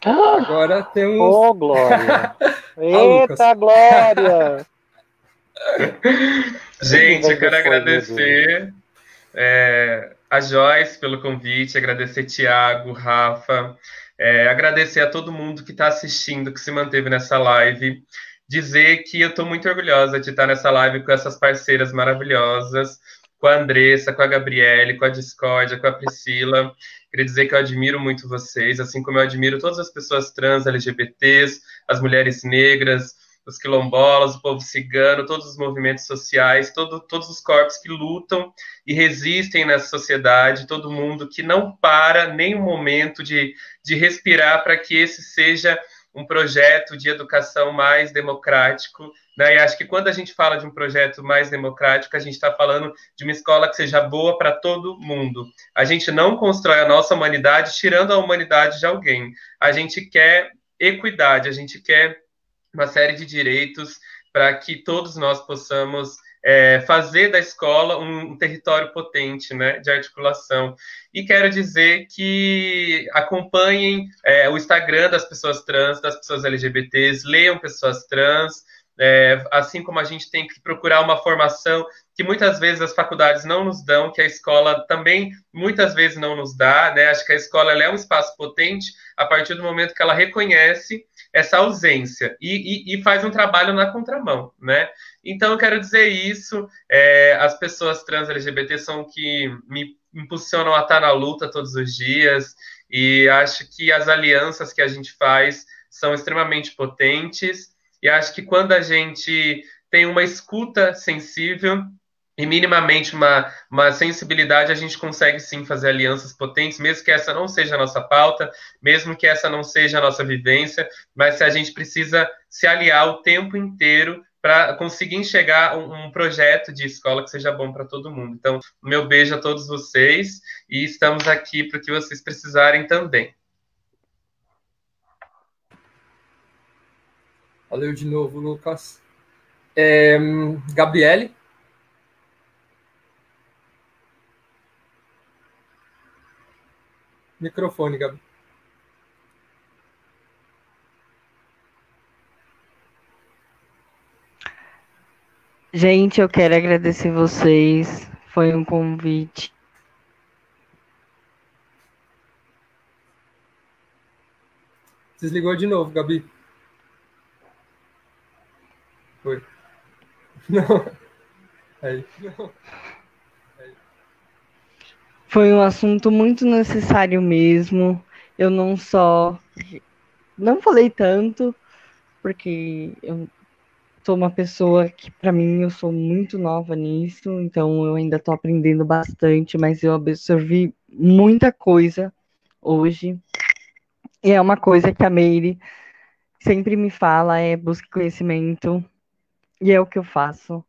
Agora temos... Ô, Glória! Eita, Glória! Gente, eu quero agradecer a Joyce pelo convite, agradecer Tiago, Rafa, agradecer a todo mundo que está assistindo, que se manteve nessa live, dizer que eu estou muito orgulhosa de estar nessa live com essas parceiras maravilhosas, com a Andressa, com a Gabriele, com a Discórdia, com a Priscila. Queria dizer que eu admiro muito vocês, assim como eu admiro todas as pessoas trans, LGBTs, as mulheres negras, os quilombolas, o povo cigano, todos os movimentos sociais, todos os corpos que lutam e resistem nessa sociedade, todo mundo que não para nem um momento de respirar para que esse seja um projeto de educação mais democrático, né? E acho que quando a gente fala de um projeto mais democrático, a gente está falando de uma escola que seja boa para todo mundo. A gente não constrói a nossa humanidade tirando a humanidade de alguém. A gente quer equidade, a gente quer uma série de direitos para que todos nós possamos fazer da escola um território potente, né, de articulação. E quero dizer que acompanhem o Instagram das pessoas trans, das pessoas LGBTs, leiam pessoas trans, assim como a gente tem que procurar uma formação que muitas vezes as faculdades não nos dão, que a escola também muitas vezes não nos dá, né? Acho que a escola ela é um espaço potente a partir do momento que ela reconhece essa ausência e faz um trabalho na contramão, né? Então, eu quero dizer isso, as pessoas trans LGBT são que me impulsionam a estar na luta todos os dias, e acho que as alianças que a gente faz são extremamente potentes, e acho que quando a gente tem uma escuta sensível e minimamente uma sensibilidade, a gente consegue sim fazer alianças potentes, mesmo que essa não seja a nossa pauta, mesmo que essa não seja a nossa vivência, mas se a gente precisa se aliar o tempo inteiro para conseguir enxergar um projeto de escola que seja bom para todo mundo. Então, meu beijo a todos vocês e estamos aqui para o que vocês precisarem também. Valeu de novo, Lucas. Gabriele? Microfone, Gabi. Gente, eu quero agradecer vocês. Foi um convite. Desligou de novo, Gabi. Foi. Não. Aí. Não. Foi um assunto muito necessário mesmo. Eu não falei tanto, porque eu sou uma pessoa que, para mim, eu sou muito nova nisso, então eu ainda estou aprendendo bastante, mas eu absorvi muita coisa hoje. E é uma coisa que a Meire sempre me fala, busque conhecimento, e é o que eu faço.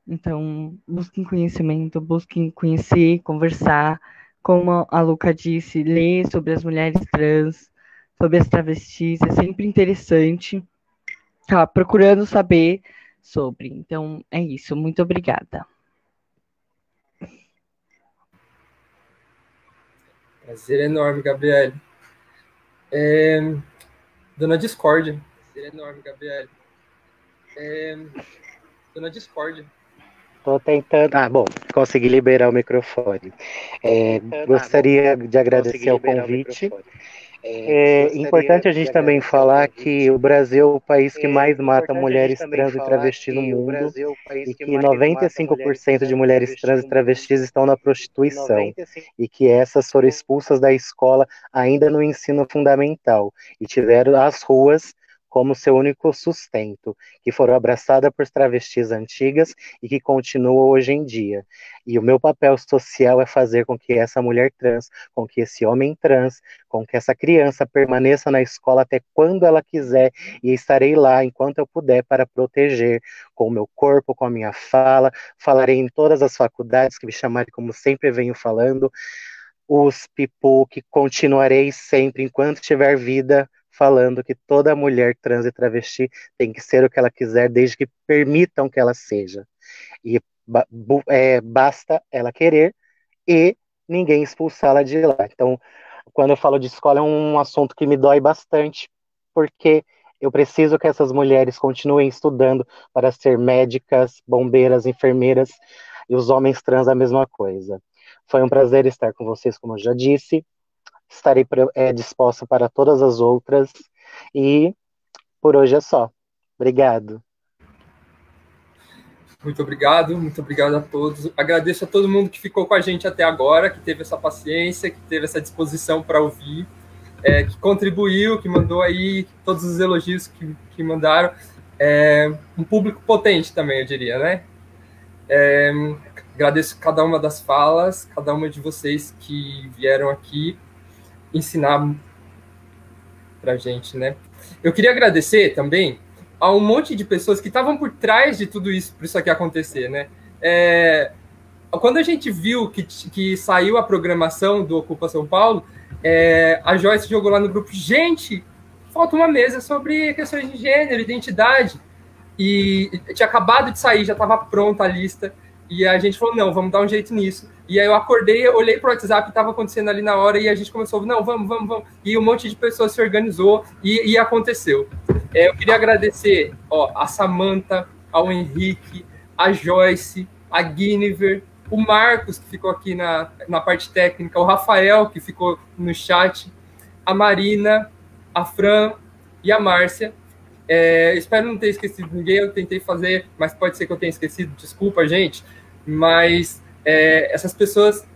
Então, busquem conhecimento, busquem conhecer, conversar, como a Luca disse, ler sobre as mulheres trans, sobre as travestis, é sempre interessante. Tá procurando saber sobre. Então, é isso. Muito obrigada. Prazer enorme, Gabriele. Dona Discórdia. Prazer enorme, Gabriele. Dona Discórdia. Estou tentando. Bom, consegui liberar o microfone. Gostaria de agradecer o convite. É importante a gente também falar que o Brasil é o país que mais mata mulheres trans e travestis no mundo e que 95% de mulheres trans e travestis estão na prostituição e que essas foram expulsas da escola ainda no ensino fundamental e tiveram as ruas como seu único sustento, que foram abraçadas por travestis antigas e que continuam hoje em dia. E o meu papel social é fazer com que essa mulher trans, com que esse homem trans, com que essa criança permaneça na escola até quando ela quiser, e estarei lá enquanto eu puder para proteger com o meu corpo, com a minha fala, falarei em todas as faculdades que me chamarem, como sempre venho falando, USP, PUC, continuarei sempre, enquanto tiver vida, falando que toda mulher trans e travesti tem que ser o que ela quiser, desde que permitam que ela seja. E basta ela querer e ninguém expulsá-la de lá. Então, quando eu falo de escola, é um assunto que me dói bastante, porque eu preciso que essas mulheres continuem estudando para ser médicas, bombeiras, enfermeiras, e os homens trans a mesma coisa. Foi um prazer estar com vocês, como eu já disse. Estarei disposta para todas as outras, e por hoje é só. Obrigado. Muito obrigado a todos. Agradeço a todo mundo que ficou com a gente até agora, que teve essa paciência, que teve essa disposição para ouvir, que contribuiu, que mandou aí todos os elogios que mandaram. Um público potente também, eu diria, né? Agradeço cada uma das falas, cada uma de vocês que vieram aqui ensinar pra gente, né? Eu queria agradecer também a um monte de pessoas que estavam por trás de tudo isso, para isso aqui acontecer, né? Quando a gente viu que saiu a programação do Ocupa São Paulo, a Joyce jogou lá no grupo, gente, falta uma mesa sobre questões de gênero, identidade, e tinha acabado de sair, já estava pronta a lista, e a gente falou, não, vamos dar um jeito nisso. E aí eu acordei, olhei pro WhatsApp, estava acontecendo ali na hora, e a gente começou, não, vamos. E um monte de pessoas se organizou, e aconteceu. Eu queria agradecer a Samantha, ao Henrique, a Joyce, a Guinevere, o Marcos, que ficou aqui na parte técnica, o Rafael, que ficou no chat, a Marina, a Fran e a Márcia. Espero não ter esquecido ninguém, eu tentei fazer, mas pode ser que eu tenha esquecido, desculpa, gente, mas essas pessoas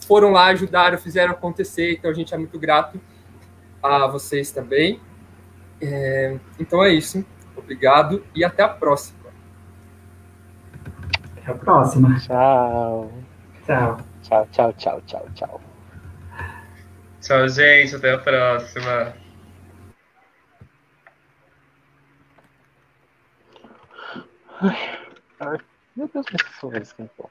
foram lá, ajudaram, fizeram acontecer, então a gente é muito grato a vocês também. Então é isso, obrigado e até a próxima. Até a próxima. Tchau. Tchau. Tchau, tchau, tchau, tchau, tchau. Tchau, gente, até a próxima. Ai, meu Deus, meu celular esquentou.